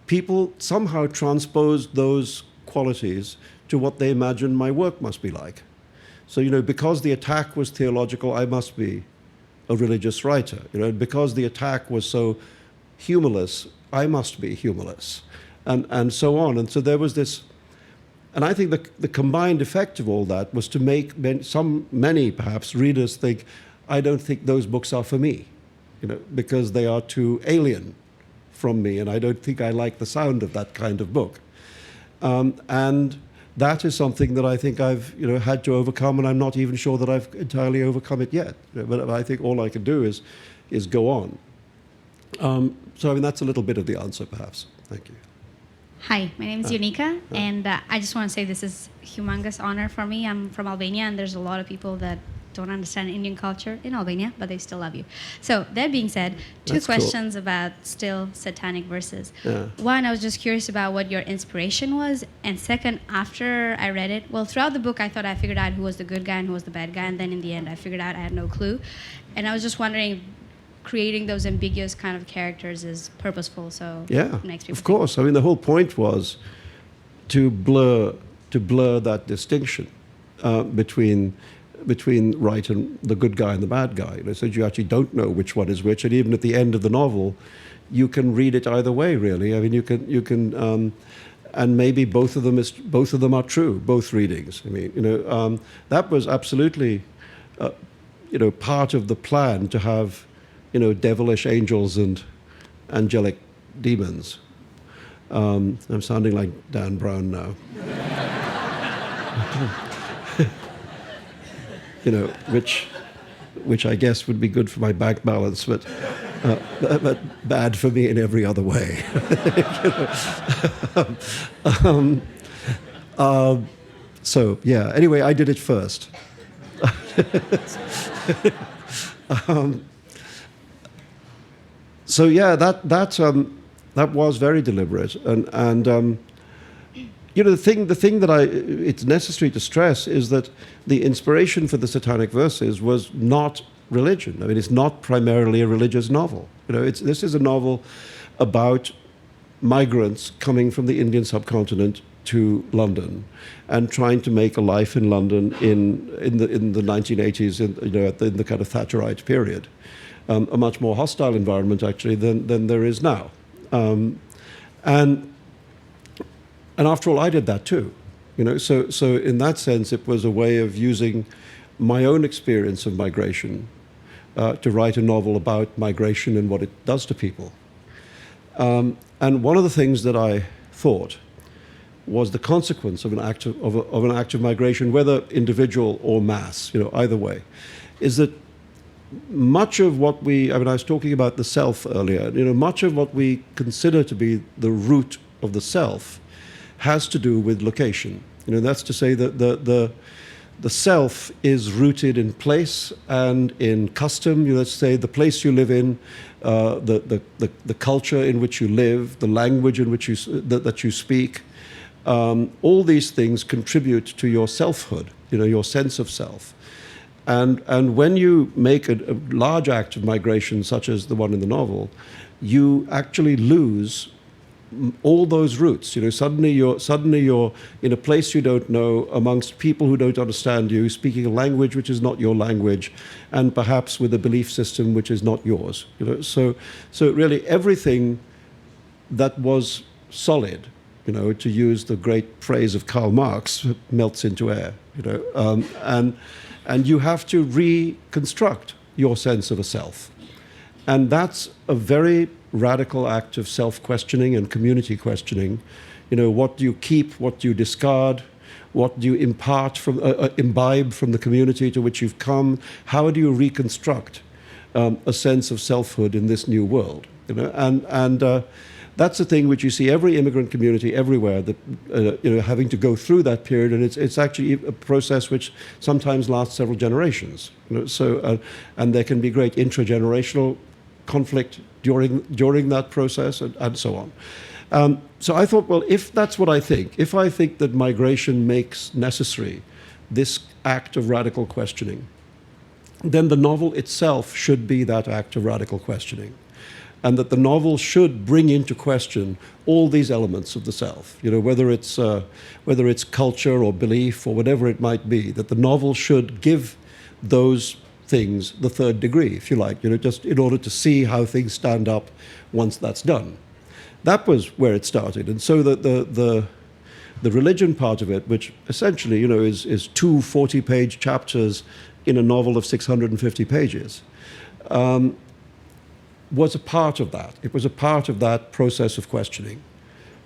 people somehow transposed those qualities to what they imagined my work must be like. So, because the attack was theological, I must be a religious writer. Because the attack was so humorless, I must be humorless. And so on. And so there was this, and I think the combined effect of all that was to make many perhaps readers think, I don't think those books are for me, because they are too alien from me, and I don't think I like the sound of that kind of book. And that is something that I think I've had to overcome, and I'm not even sure that I've entirely overcome it yet. But I think all I can do is go on. So I mean, that's a little bit of the answer, perhaps. Thank you. Hi, my name is Unica, and I just want to say this is a humongous honor for me. I'm from Albania, and there's a lot of people that don't understand Indian culture in Albania, but they still love you. So that being said, two questions about still Satanic Verses. Yeah. One, I was just curious about what your inspiration was, and second, after I read it, well, throughout the book, I thought I figured out who was the good guy and who was the bad guy, and then in the end, I figured out I had no clue. And I was just wondering, creating those ambiguous kind of characters is purposeful, so yeah, it makes people of course. I mean, the whole point was to blur that distinction between right and the good guy and the bad guy. So you actually don't know which one is which, and even at the end of the novel, you can read it either way. Really, I mean, you can, and maybe both of them are true. Both readings. I mean, that was absolutely, part of the plan to have, devilish angels and angelic demons. I'm sounding like Dan Brown now. Which I guess would be good for my bank balance, but bad for me in every other way. So yeah. Anyway, I did it first. So yeah, that was very deliberate, and the thing that it's necessary to stress is that the inspiration for the Satanic Verses was not religion. I mean, it's not primarily a religious novel. This is a novel about migrants coming from the Indian subcontinent to London and trying to make a life in London in the 1980s, in the kind of Thatcherite period. A much more hostile environment, actually, than there is now. And after all, I did that too. So in that sense, it was a way of using my own experience of migration to write a novel about migration and what it does to people. And one of the things that I thought was the consequence of an act of migration, whether individual or mass, either way, is that much of what I was talking about the self earlier, much of what we consider to be the root of the self has to do with location. That's to say that the self is rooted in place and in custom. Let's say the place you live in, the culture in which you live, the language in which that you speak. All these things contribute to your selfhood, your sense of self. And when you make a large act of migration, such as the one in the novel, you actually lose all those roots. Suddenly you're in a place you don't know, amongst people who don't understand you, speaking a language which is not your language, and perhaps with a belief system which is not yours. So really everything that was solid, to use the great phrase of Karl Marx, melts into air. And you have to reconstruct your sense of a self. And that's a very radical act of self-questioning and community questioning. What do you keep? What do you discard? What do you imbibe from the community to which you've come? How do you reconstruct a sense of selfhood in this new world? And that's the thing which you see every immigrant community everywhere that having to go through that period, and it's actually a process which sometimes lasts several generations. And there can be great intragenerational conflict during that process, and so on. So I thought, well, if that's what I think, if I think that migration makes necessary this act of radical questioning, then the novel itself should be that act of radical questioning. And that the novel should bring into question all these elements of the self, whether it's culture or belief or whatever it might be, that the novel should give those things the third degree, if you like, just in order to see how things stand up once that's done. That was where it started. And so the religion part of it, which essentially, is two 40-page chapters in a novel of 650 pages, was a part of that. It was a part of that process of questioning.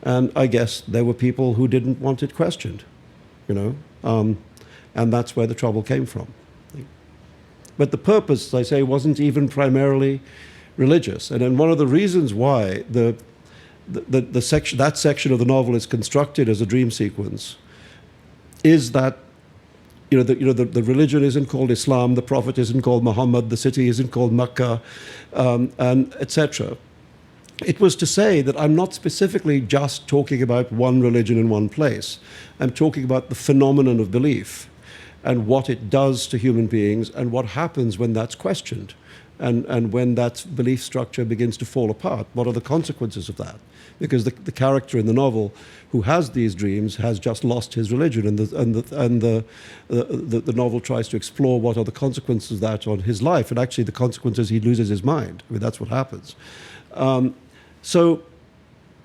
And I guess there were people who didn't want it questioned, and that's where the trouble came from. But the purpose, as I say, wasn't even primarily religious. And then one of the reasons why that section of the novel is constructed as a dream sequence is that the religion isn't called Islam, the prophet isn't called Muhammad, the city isn't called Mecca, and etc. It was to say that I'm not specifically just talking about one religion in one place. I'm talking about the phenomenon of belief and what it does to human beings and what happens when that's questioned and when that belief structure begins to fall apart. What are the consequences of that? Because the character in the novel who has these dreams has just lost his religion, and the novel tries to explore what are the consequences of that on his life, and actually the consequences, he loses his mind. I mean, that's what happens. So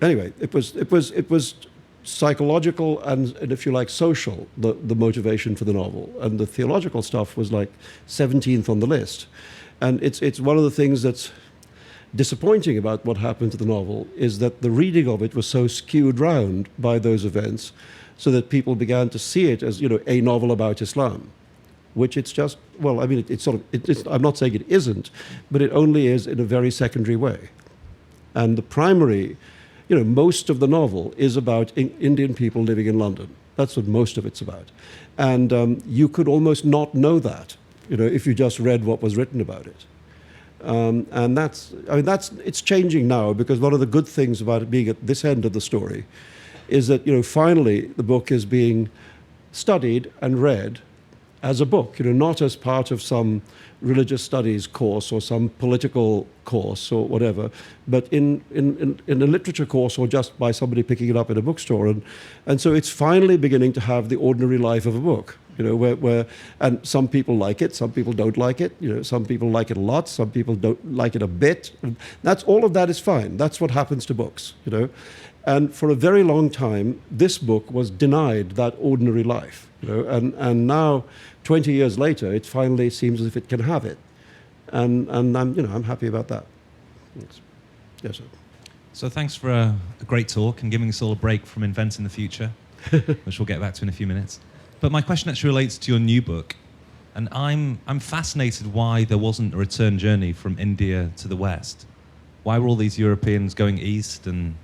anyway, it was psychological and if you like, social, the motivation for the novel, and the theological stuff was like 17th on the list. And it's one of the things that's disappointing about what happened to the novel is that the reading of it was so skewed round by those events, so that people began to see it as a novel about Islam, which it's just, well, I mean, I'm not saying it isn't, but it only is in a very secondary way. And the primary, most of the novel is about Indian people living in London. That's what most of it's about. And you could almost not know that, if you just read what was written about it. And it's changing now, because one of the good things about it being at this end of the story is that, finally the book is being studied and read as a book, not as part of some religious studies course or some political course or whatever, but in a literature course or just by somebody picking it up in a bookstore. And so it's finally beginning to have the ordinary life of a book, and some people like it, some people don't like it, some people like it a lot, some people don't like it a bit. And all of that is fine. That's what happens to books, And for a very long time, this book was denied that ordinary life, and now, 20 years later, it finally seems as if it can have it, and I'm happy about that. Thanks. Yes, sir. So thanks for a great talk and giving us all a break from inventing the future, which we'll get back to in a few minutes. But my question actually relates to your new book, and I'm fascinated why there wasn't a return journey from India to the West. Why were all these Europeans going east and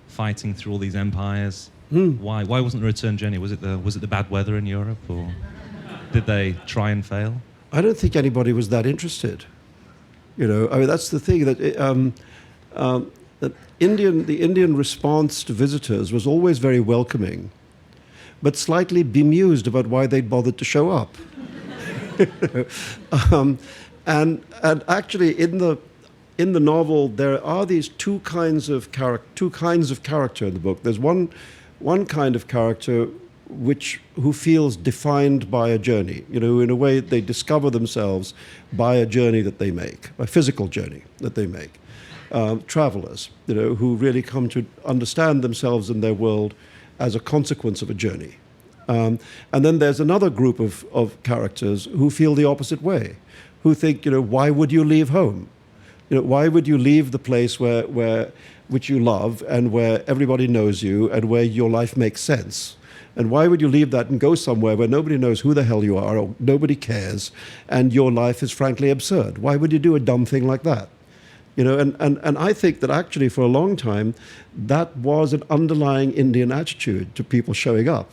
fighting through all these empires? Why wasn't the return journey? Was it the bad weather in Europe, or did they try and fail? I don't think anybody was that interested. I mean, that's the thing, that the Indian response to visitors was always very welcoming, but slightly bemused about why they'd bothered to show up. And actually, in the novel, there are these two kinds of character in the book. There's one kind of character who feels defined by a journey. In a way, they discover themselves by a journey that they make, a physical journey that they make. Travelers, who really come to understand themselves and their world as a consequence of a journey. And then there's another group of characters who feel the opposite way, who think, why would you leave home? Why would you leave the place which you love and where everybody knows you and where your life makes sense? And why would you leave that and go somewhere where nobody knows who the hell you are or nobody cares and your life is frankly absurd? Why would you do a dumb thing like that? And I think that actually for a long time, that was an underlying Indian attitude to people showing up.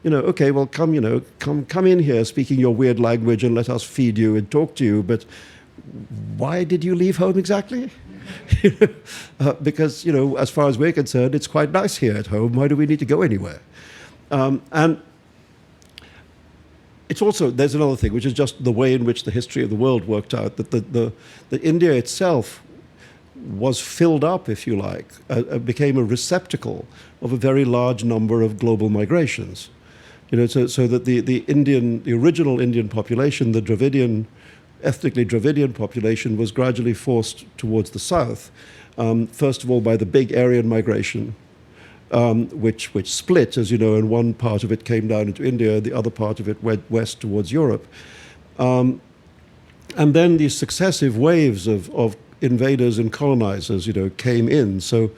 Okay, well, come in here speaking your weird language and let us feed you and talk to you, but why did you leave home exactly? Because, as far as we're concerned, it's quite nice here at home. Why do we need to go anywhere? And it's also, there's another thing, which is just the way in which the history of the world worked out, that the India itself was filled up, if you like, became a receptacle of a very large number of global migrations. So that the original Indian population, the ethnically Dravidian population, was gradually forced towards the south, first of all by the big Aryan migration, which split, as you know, and one part of it came down into India, the other part of it went west towards Europe. And then these successive waves of invaders and colonizers, came in. So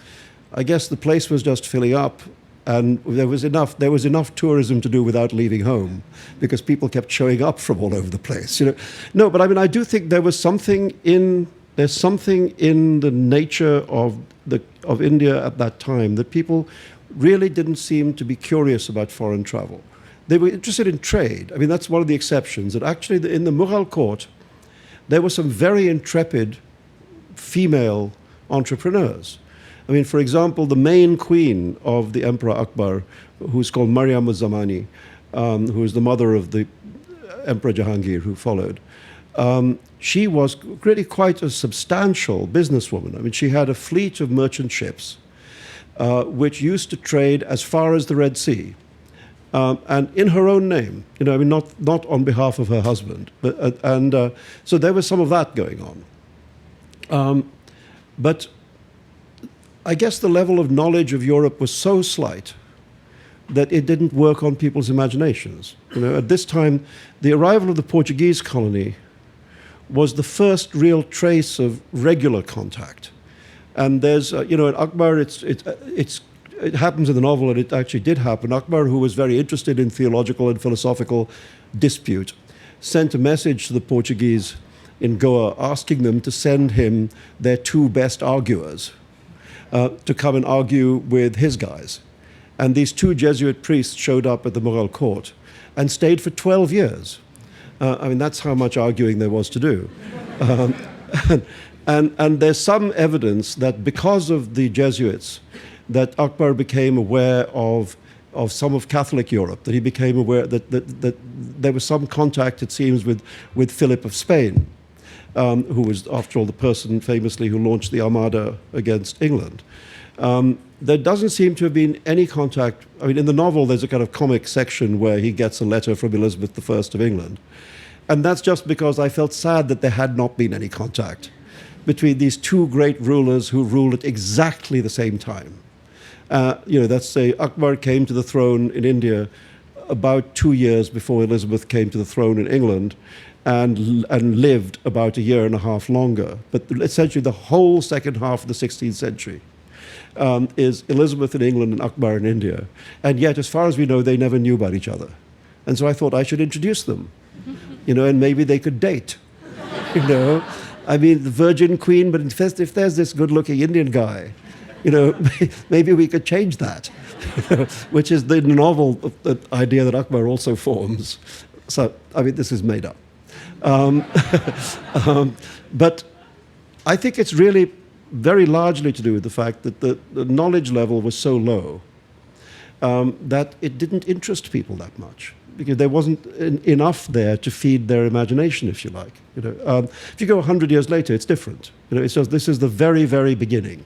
I guess the place was just filling up, and there was enough tourism to do without leaving home, because people kept showing up from all over the place. No, but I mean, I do think there's something in the nature of India at that time that people really didn't seem to be curious about foreign travel. They were interested in trade. I mean, that's one of the exceptions. That actually, in the Mughal court, there were some very intrepid female entrepreneurs. I mean, for example, the main queen of the Emperor Akbar, who's called Maryam uz-Zamani, who is the mother of the Emperor Jahangir, who followed, she was really quite a substantial businesswoman. I mean, she had a fleet of merchant ships which used to trade as far as the Red Sea, and in her own name. I mean, not on behalf of her husband, but so there was some of that going on. But I guess the level of knowledge of Europe was so slight that it didn't work on people's imaginations. At this time, the arrival of the Portuguese colony was the first real trace of regular contact. And there's, in Akbar, it happens in the novel, and it actually did happen. Akbar, who was very interested in theological and philosophical dispute, sent a message to the Portuguese in Goa asking them to send him their two best arguers to come and argue with his guys. And these two Jesuit priests showed up at the Mughal court and stayed for 12 years. I mean, that's how much arguing there was to do. And there's some evidence that because of the Jesuits, that Akbar became aware of some of Catholic Europe, that he became aware that there was some contact, it seems, with Philip of Spain, who was, after all, the person famously who launched the Armada against England. There doesn't seem to have been any contact. I mean, in the novel, there's a kind of comic section where he gets a letter from Elizabeth I of England. And that's just because I felt sad that there had not been any contact between these two great rulers who ruled at exactly the same time. That's say Akbar came to the throne in India about 2 years before Elizabeth came to the throne in England, and lived about a year and a half longer. But essentially the whole second half of the 16th century is Elizabeth in England and Akbar in India. And yet, as far as we know, they never knew about each other. And so I thought I should introduce them, and maybe they could date, I mean, the Virgin Queen, but if there's this good-looking Indian guy, maybe we could change that, which is the novel the idea that Akbar also forms. So, I mean, this is made up. But I think it's really very largely to do with the fact that the knowledge level was so low that it didn't interest people that much, because there wasn't enough there to feed their imagination, if you like. If you go 100 years later, it's different. It's just, this is the very, very beginning.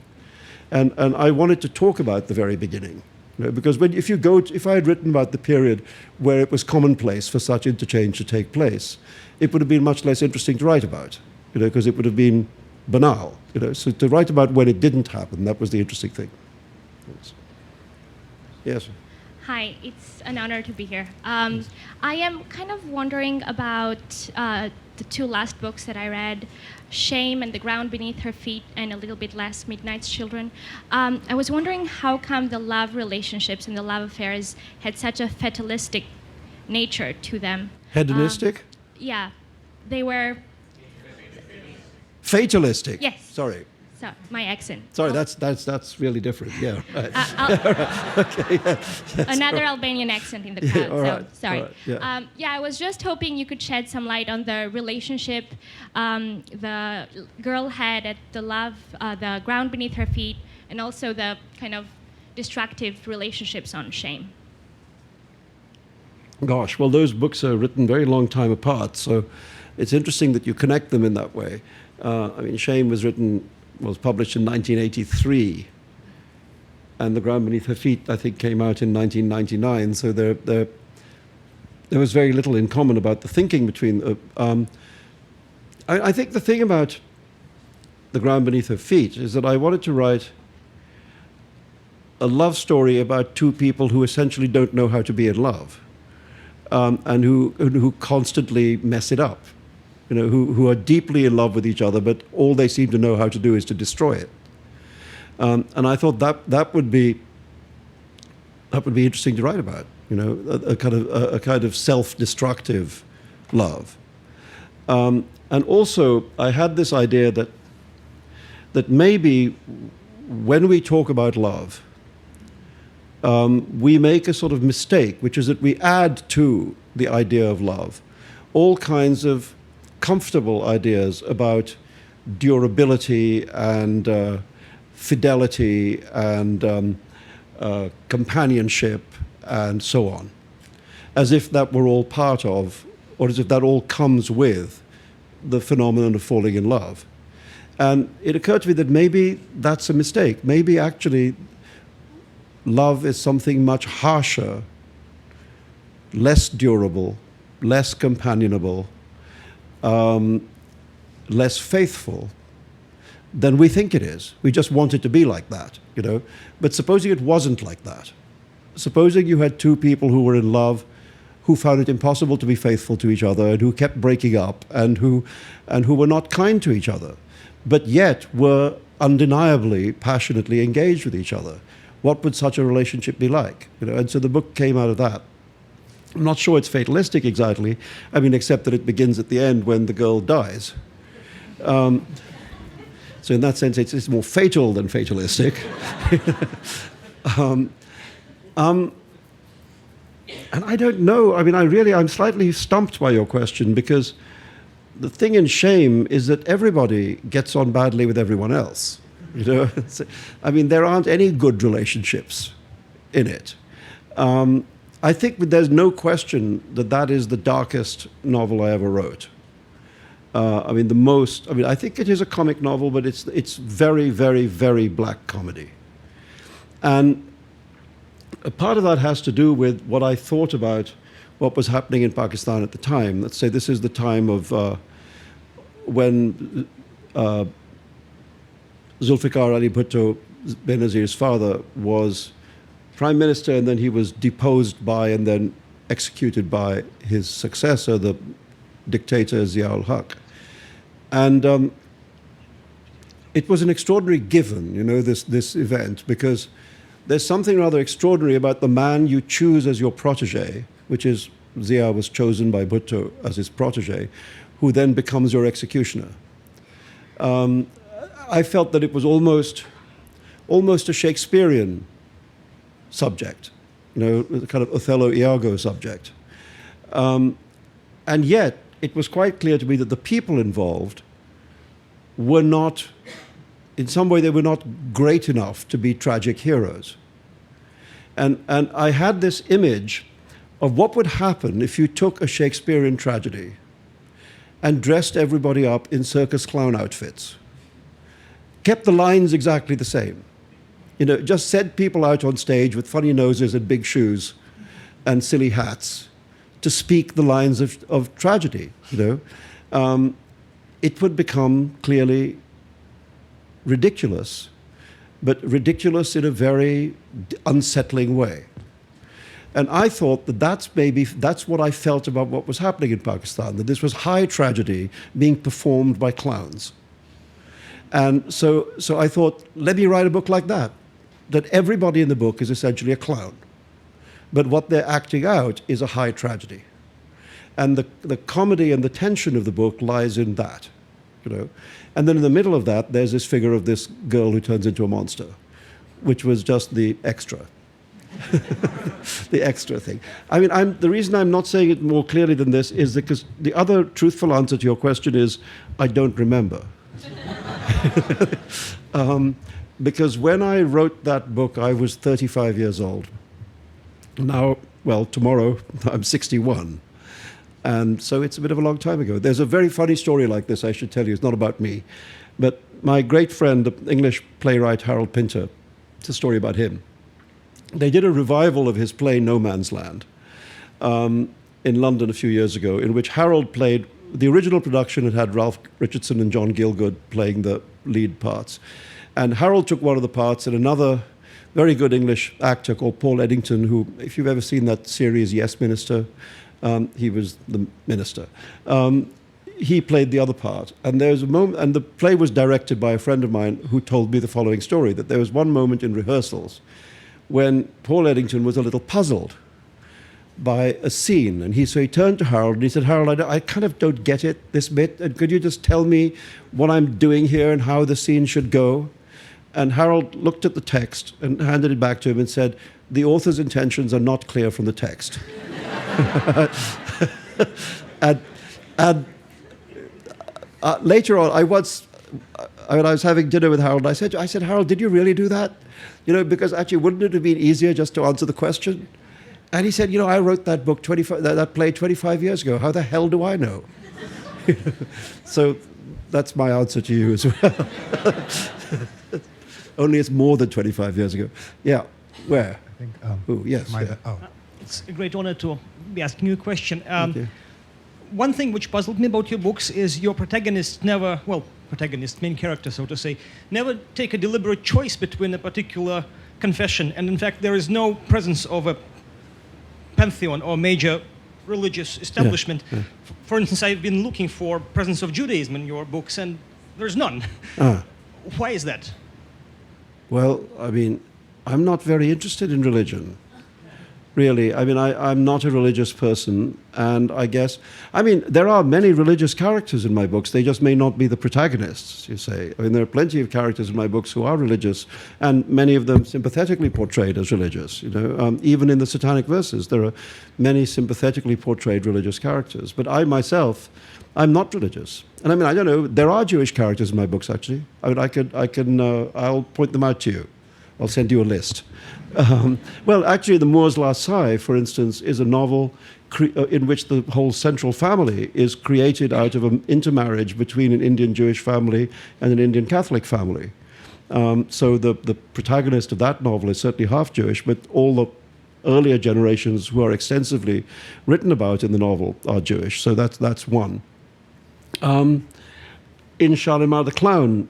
And I wanted to talk about the very beginning. Because if I had written about the period where it was commonplace for such interchange to take place, it would have been much less interesting to write about, because it would have been banal. So to write about when it didn't happen, that was the interesting thing. Yes. Hi, it's an honor to be here. I am kind of wondering about the two last books that I read, Shame and The Ground Beneath Her Feet, and a little bit less, Midnight's Children. I was wondering how come the love relationships and the love affairs had such a fatalistic nature to them. Hedonistic? Yeah, they were... Fatalistic? Yes. Sorry. So, my accent. Sorry, that's really different. Yeah, right. Okay, yeah. Another Albanian accent in the crowd. All right, so sorry. all right, yeah. I was just hoping you could shed some light on the relationship the girl had at the ground beneath her feet, and also the kind of destructive relationships on Shame. Gosh, well, those books are written very long time apart, so it's interesting that you connect them in that way. Shame was published in 1983, and The Ground Beneath Her Feet, I think, came out in 1999, so there was very little in common about the thinking between... I think the thing about The Ground Beneath Her Feet is that I wanted to write a love story about two people who essentially don't know how to be in love, and who constantly mess it up. Who are deeply in love with each other, but all they seem to know how to do is to destroy it. And I thought that would be interesting to write about. A kind of self-destructive love. And also, I had this idea that maybe when we talk about love, we make a sort of mistake, which is that we add to the idea of love all kinds of comfortable ideas about durability and fidelity and companionship and so on, as if that were all part of, or as if that all comes with the phenomenon of falling in love. And it occurred to me that maybe that's a mistake. Maybe actually love is something much harsher, less durable, less companionable, less faithful than we think it is. We just want it to be like that, But supposing it wasn't like that, supposing you had two people who were in love, who found it impossible to be faithful to each other, and who kept breaking up, and who were not kind to each other, but yet were undeniably, passionately engaged with each other. What would such a relationship be like? And so the book came out of that. I'm not sure it's fatalistic exactly, except that it begins at the end when the girl dies. So in that sense, it's more fatal than fatalistic. And I don't know, I'm slightly stumped by your question, because the thing in Shame is that everybody gets on badly with everyone else. There aren't any good relationships in it. I think there's no question that is the darkest novel I ever wrote. I think it is a comic novel, but it's very, very, very black comedy. And a part of that has to do with what I thought about what was happening in Pakistan at the time. Let's say this is the time of when Zulfikar Ali Bhutto, Benazir's father, was prime minister, and then he was deposed by and then executed by his successor, the dictator Zia-ul-Haq. And it was an extraordinary given, this event, because there's something rather extraordinary about the man you choose as your protege, which is Zia was chosen by Bhutto as his protege, who then becomes your executioner. I felt that it was almost a Shakespearean subject, a kind of Othello Iago subject. And yet, it was quite clear to me that the people involved were not, in some way, they were not great enough to be tragic heroes. And I had this image of what would happen if you took a Shakespearean tragedy and dressed everybody up in circus clown outfits, kept the lines exactly the same, just sent people out on stage with funny noses and big shoes and silly hats to speak the lines of tragedy, it would become clearly ridiculous, but ridiculous in a very unsettling way. And I thought that that's what I felt about what was happening in Pakistan, that this was high tragedy being performed by clowns. And so I thought, let me write a book like that everybody in the book is essentially a clown. But what they're acting out is a high tragedy. And the comedy and the tension of the book lies in that, And then in the middle of that, there's this figure of this girl who turns into a monster, which was just the extra. The extra thing. I mean, the reason I'm not saying it more clearly than this is because the other truthful answer to your question is, I don't remember. Because when I wrote that book, I was 35 years old. Now, well, tomorrow, I'm 61. And so it's a bit of a long time ago. There's a very funny story like this, I should tell you. It's not about me. But my great friend, the English playwright Harold Pinter, it's a story about him. They did a revival of his play No Man's Land in London a few years ago, in which Harold played, the original production had Ralph Richardson and John Gielgud playing the lead parts. And Harold took one of the parts, and another very good English actor called Paul Eddington, who, if you've ever seen that series, Yes, Minister, he was the minister. He played the other part. And there was a moment, and the play was directed by a friend of mine who told me the following story, that there was one moment in rehearsals when Paul Eddington was a little puzzled by a scene. And so he turned to Harold and he said, Harold, I kind of don't get it, this bit. And could you just tell me what I'm doing here and how the scene should go? And Harold looked at the text and handed it back to him and said, the author's intentions are not clear from the text. and later on, I was having dinner with Harold. I said, Harold, did you really do that? Because actually, wouldn't it have been easier just to answer the question? And he said, I wrote that book, that play 25 years ago. How the hell do I know? So that's my answer to you as well. Only it's more than 25 years ago. Yeah. Where? I think. Yes. It's a great honor to be asking you a question. Thank you. One thing which puzzled me about your books is your protagonists main character, so to say, never take a deliberate choice between a particular confession. And in fact, there is no presence of a pantheon or major religious establishment. Yeah. For instance, I've been looking for presence of Judaism in your books, and there's none. Why is that? Well, I'm not very interested in religion, really. I'm not a religious person, and I guess, there are many religious characters in my books. They just may not be the protagonists, you say. There are plenty of characters in my books who are religious, and many of them sympathetically portrayed as religious. Even in the Satanic Verses, there are many sympathetically portrayed religious characters. But I myself, I'm not religious. And I don't know, there are Jewish characters in my books, actually. I'll point them out to you. I'll send you a list. Well, actually, The Moor's Last Sigh, for instance, is a novel in which the whole central family is created out of an intermarriage between an Indian Jewish family and an Indian Catholic family. So the protagonist of that novel is certainly half Jewish, but all the earlier generations who are extensively written about in the novel are Jewish. So that's one. In Shalimar the Clown,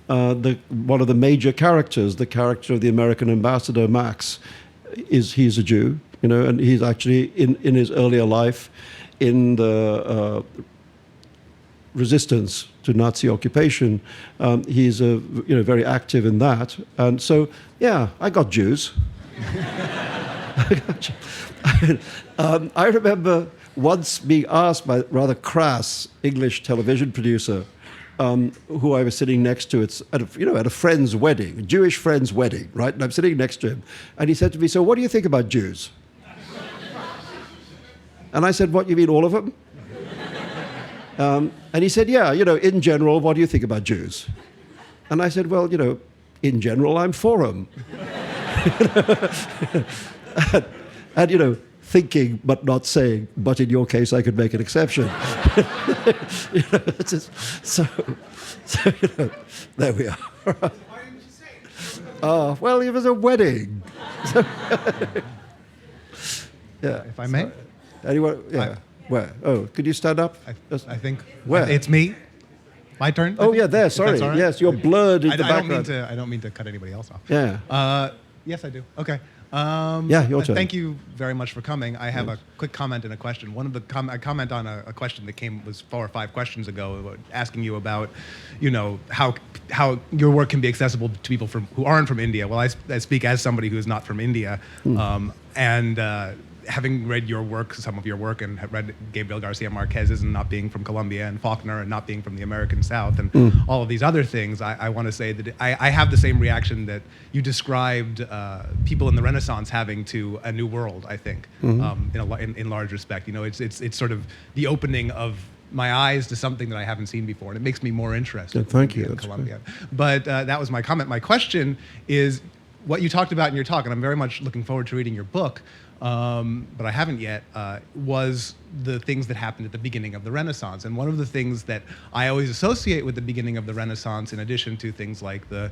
one of the major characters, the character of the American ambassador, Max, he's a Jew, and he's actually in his earlier life in the resistance to Nazi occupation. He's very active in that. And so, yeah, I got Jews. I remember once being asked by a rather crass English television producer who I was sitting next to at a friend's wedding, a Jewish friend's wedding, right? And I'm sitting next to him. And he said to me, so what do you think about Jews? And I said, what, you mean all of them? And he said, yeah, in general, what do you think about Jews? And I said, well, in general, I'm for them. and you know, thinking but not saying. But in your case, I could make an exception. You know, it's just, so you know, there we are. Well, it was a wedding. Yeah. If I may? Anyone? Yeah. Where? Oh, could you stand up? I think. Where? It's me. My turn? Oh, yeah, there. Sorry. All right? Yes, you're blurred in the I background. don't mean to cut anybody else off. Yeah. Yes, I do. Okay. Yeah, your turn. Thank you very much for coming. I have a quick comment and a question. One of the a comment on a question that was 4 or 5 questions ago, asking you about, you know, how your work can be accessible to people who aren't from India. Well, I speak as somebody who is not from India, and having read your work, some of your work, and have read Gabriel Garcia Marquez's, and not being from Colombia, and Faulkner, and not being from the American South, and all of these other things, I want to say that I have the same reaction that you described people in the Renaissance having to a new world, I think, in large respect. You know, it's sort of the opening of my eyes to something that I haven't seen before, and it makes me more interested thank you. in Colombia. But that was my comment. My question is, what you talked about in your talk, and I'm very much looking forward to reading your book, but I haven't yet, was the things that happened at the beginning of the Renaissance. And one of the things that I always associate with the beginning of the Renaissance, in addition to things like the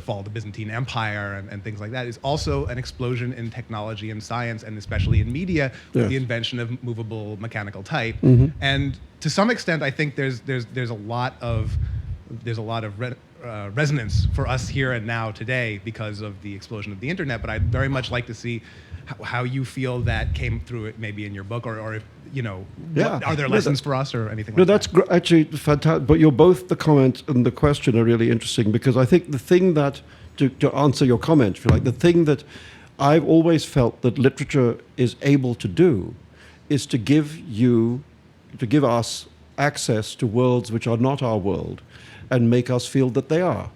fall of the Byzantine Empire and things like that, is also an explosion in technology and science, and especially in media, with the invention of movable mechanical type. And to some extent, I think there's a lot of resonance for us here and now today because of the explosion of the internet. But I'd very much like to see how you feel that came through it, maybe in your book, or if, you know, are there lessons for us or anything like that? No, that's actually fantastic. But you're both, the comment and the question are really interesting, because I think the thing that, to answer your comment, if you like, the thing that I've always felt that literature is able to do is to give us access to worlds which are not our world and make us feel that they are.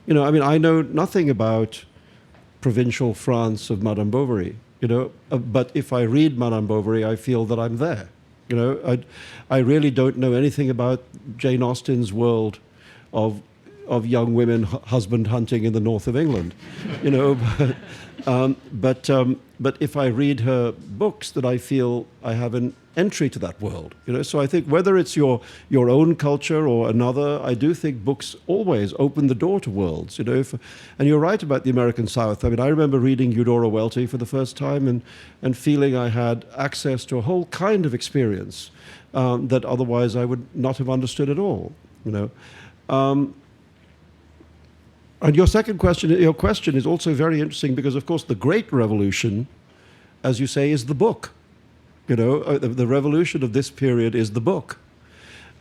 You know, I mean, I know nothing about provincial France of Madame Bovary, you know, but if I read Madame Bovary, I feel that I'm there. You know, I really don't know anything about Jane Austen's world of young women husband hunting in the north of England, you know. But if I read her books, that I feel I have an entry to that world, you know. So I think whether it's your own culture or another, I do think books always open the door to worlds, you know. And you're right about the American South. I mean, I remember reading Eudora Welty for the first time and feeling I had access to a whole kind of experience that otherwise I would not have understood at all, you know. And your question is also very interesting, because, of course, the great revolution, as you say, is the book. You know, the revolution of this period is the book.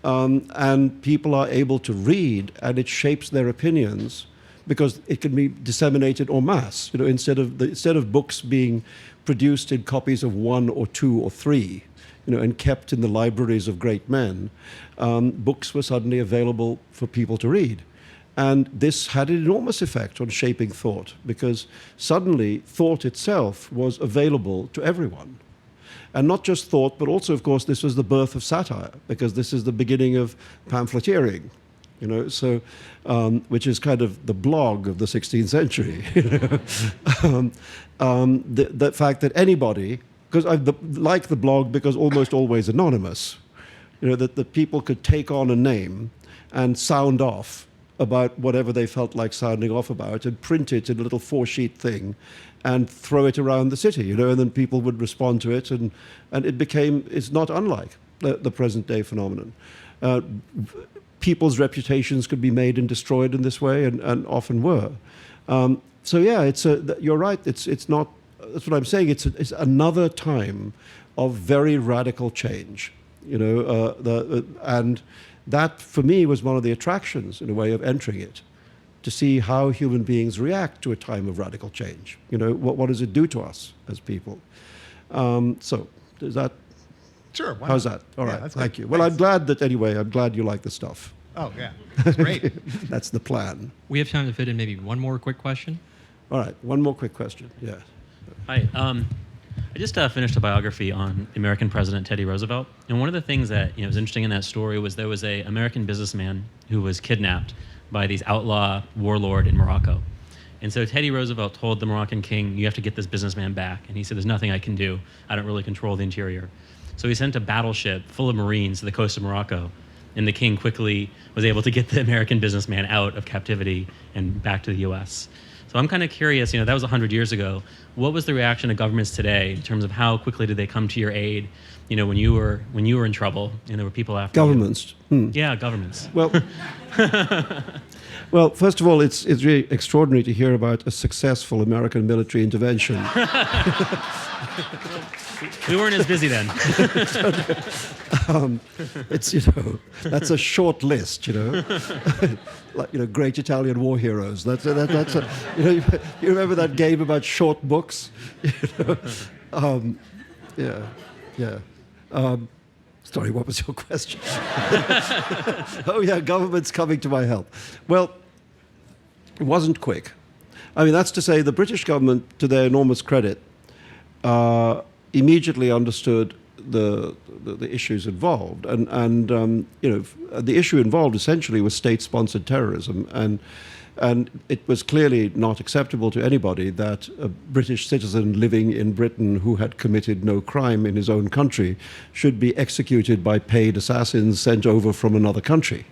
And people are able to read, and it shapes their opinions, because it can be disseminated en masse. You know, instead of books being produced in copies of 1 or 2 or 3, you know, and kept in the libraries of great men, books were suddenly available for people to read. And this had an enormous effect on shaping thought, because suddenly thought itself was available to everyone. And not just thought, but also, of course, this was the birth of satire, because this is the beginning of pamphleteering, you know, so, which is kind of the blog of the 16th century. You know? The fact that anybody, because I like the blog because almost always anonymous, you know, that people could take on a name and sound off about whatever they felt like sounding off about, and print it in a little 4-sheet thing and throw it around the city, you know, and then people would respond to it, and it's not unlike the present day phenomenon. People's reputations could be made and destroyed in this way, and often were. So yeah, you're right, it's not, that's what I'm saying, it's another time of very radical change, you know, and that, for me, was one of the attractions, in a way, of entering it, to see how human beings react to a time of radical change. You know, what does it do to us as people? So, is that... Sure. Why how's not? that? All right, That's thank good. you. Well, Thanks. I'm glad you like the stuff. Oh, yeah. That's great. That's the plan. We have time to fit in maybe one more quick question. All right, one more quick question. Yeah. Hi. I just finished a biography on American President Teddy Roosevelt, and one of the things that was interesting in that story was there was a American businessman who was kidnapped by these outlaw warlord in Morocco, And so Teddy Roosevelt told the Moroccan king, you have to get this businessman back. And he said, there's nothing I can do. I don't really control the interior. So he sent a battleship full of Marines to the coast of Morocco. And the king quickly was able to get the American businessman out of captivity and back to the U.S. So I'm kind of curious, that was 100 years ago. What was the reaction of governments today in terms of how quickly did they come to your aid, when you were in trouble and there were people after Governments. you? Yeah, governments. Well, well, first of all, it's really extraordinary to hear about a successful American military intervention. We weren't as busy then. It's that's a short list, like great Italian war heroes. That's a you remember that game about short books? Yeah. Sorry, what was your question? Oh yeah, government's coming to my help. Well, it wasn't quick. I mean, that's to say, the British government, to their enormous credit, immediately understood the issues involved, and the issue involved essentially was state-sponsored terrorism, and it was clearly not acceptable to anybody that a British citizen living in Britain who had committed no crime in his own country should be executed by paid assassins sent over from another country.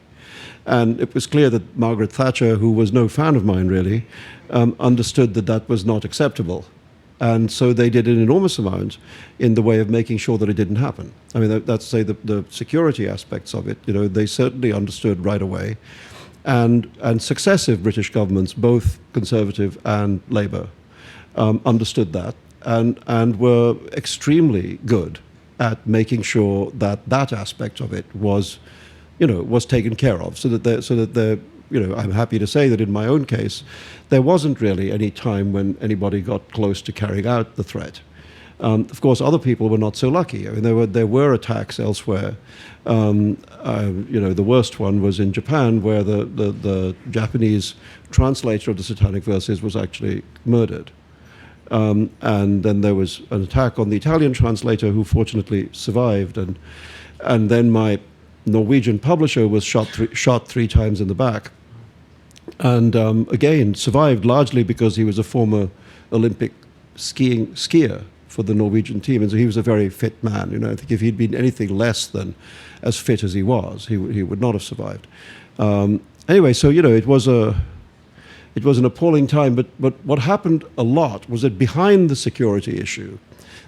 And it was clear that Margaret Thatcher, who was no fan of mine really, understood that that was not acceptable. And so they did an enormous amount in the way of making sure that it didn't happen. I mean, that's say the security aspects of it, they certainly understood right away. And successive British governments, both Conservative and Labour, understood that and were extremely good at making sure that that aspect of it was taken care of, so that I'm happy to say that in my own case, there wasn't really any time when anybody got close to carrying out the threat. Of course, other people were not so lucky. I mean, there were attacks elsewhere. The worst one was in Japan, where the Japanese translator of the Satanic Verses was actually murdered. And then there was an attack on the Italian translator, who fortunately survived. And then my Norwegian publisher was shot 3 times in the back. And again, survived largely because he was a former Olympic skier for the Norwegian team, and so he was a very fit man. I think if he'd been anything less than as fit as he was, he would not have survived. Anyway, so it was an appalling time. But what happened a lot was that behind the security issue,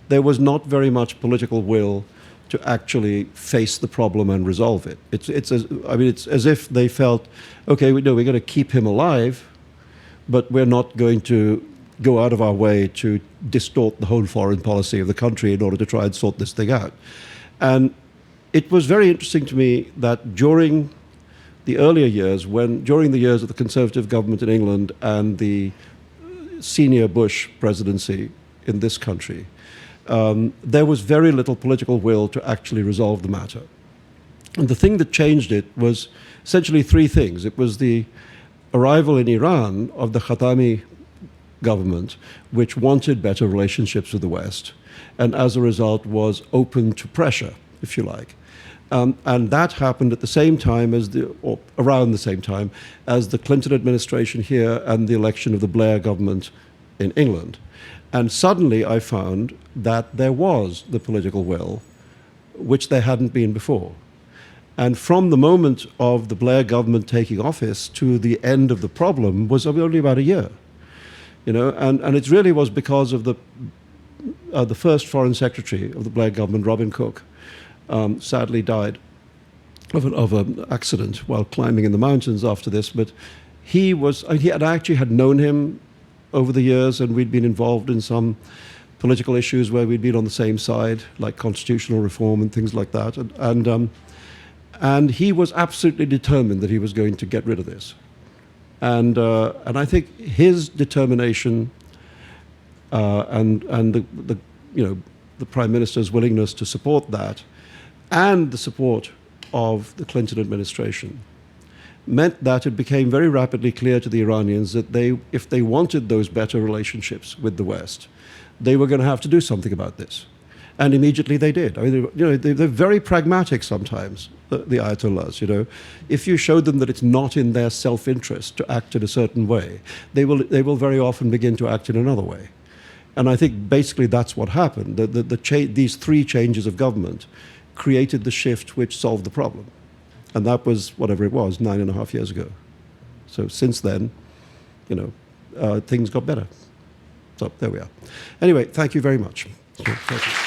there was not very much political will to actually face the problem and resolve it. It's as if they felt, okay, we're going to keep him alive, but we're not going to go out of our way to distort the whole foreign policy of the country in order to try and sort this thing out. And it was very interesting to me that during the earlier years, during the years of the Conservative government in England and the senior Bush presidency in this country, there was very little political will to actually resolve the matter. And the thing that changed it was essentially 3 things. It was the arrival in Iran of the Khatami government, which wanted better relationships with the West, and as a result was open to pressure, if you like. And that happened at the same time or around the same time as the Clinton administration here and the election of the Blair government in England. And suddenly I found that there was the political will, which there hadn't been before. And from the moment of the Blair government taking office to the end of the problem was only about a year. And it really was because of the first foreign secretary of the Blair government, Robin Cook, sadly died of an accident while climbing in the mountains after this. But he had known him over the years, and we'd been involved in some political issues where we'd been on the same side, like constitutional reform and things like that. And he was absolutely determined that he was going to get rid of this. And I think his determination and the Prime Minister's willingness to support that, and the support of the Clinton administration, meant that it became very rapidly clear to the Iranians that if they wanted those better relationships with the West, they were going to have to do something about this. And immediately they did. I mean, they're very pragmatic sometimes, the Ayatollahs. If you show them that it's not in their self-interest to act in a certain way, they will very often begin to act in another way. And I think basically that's what happened. These three changes of government created the shift which solved the problem. And that was, whatever it was, 9.5 years ago. So since then, things got better. So there we are. Anyway, thank you very much. Thank you.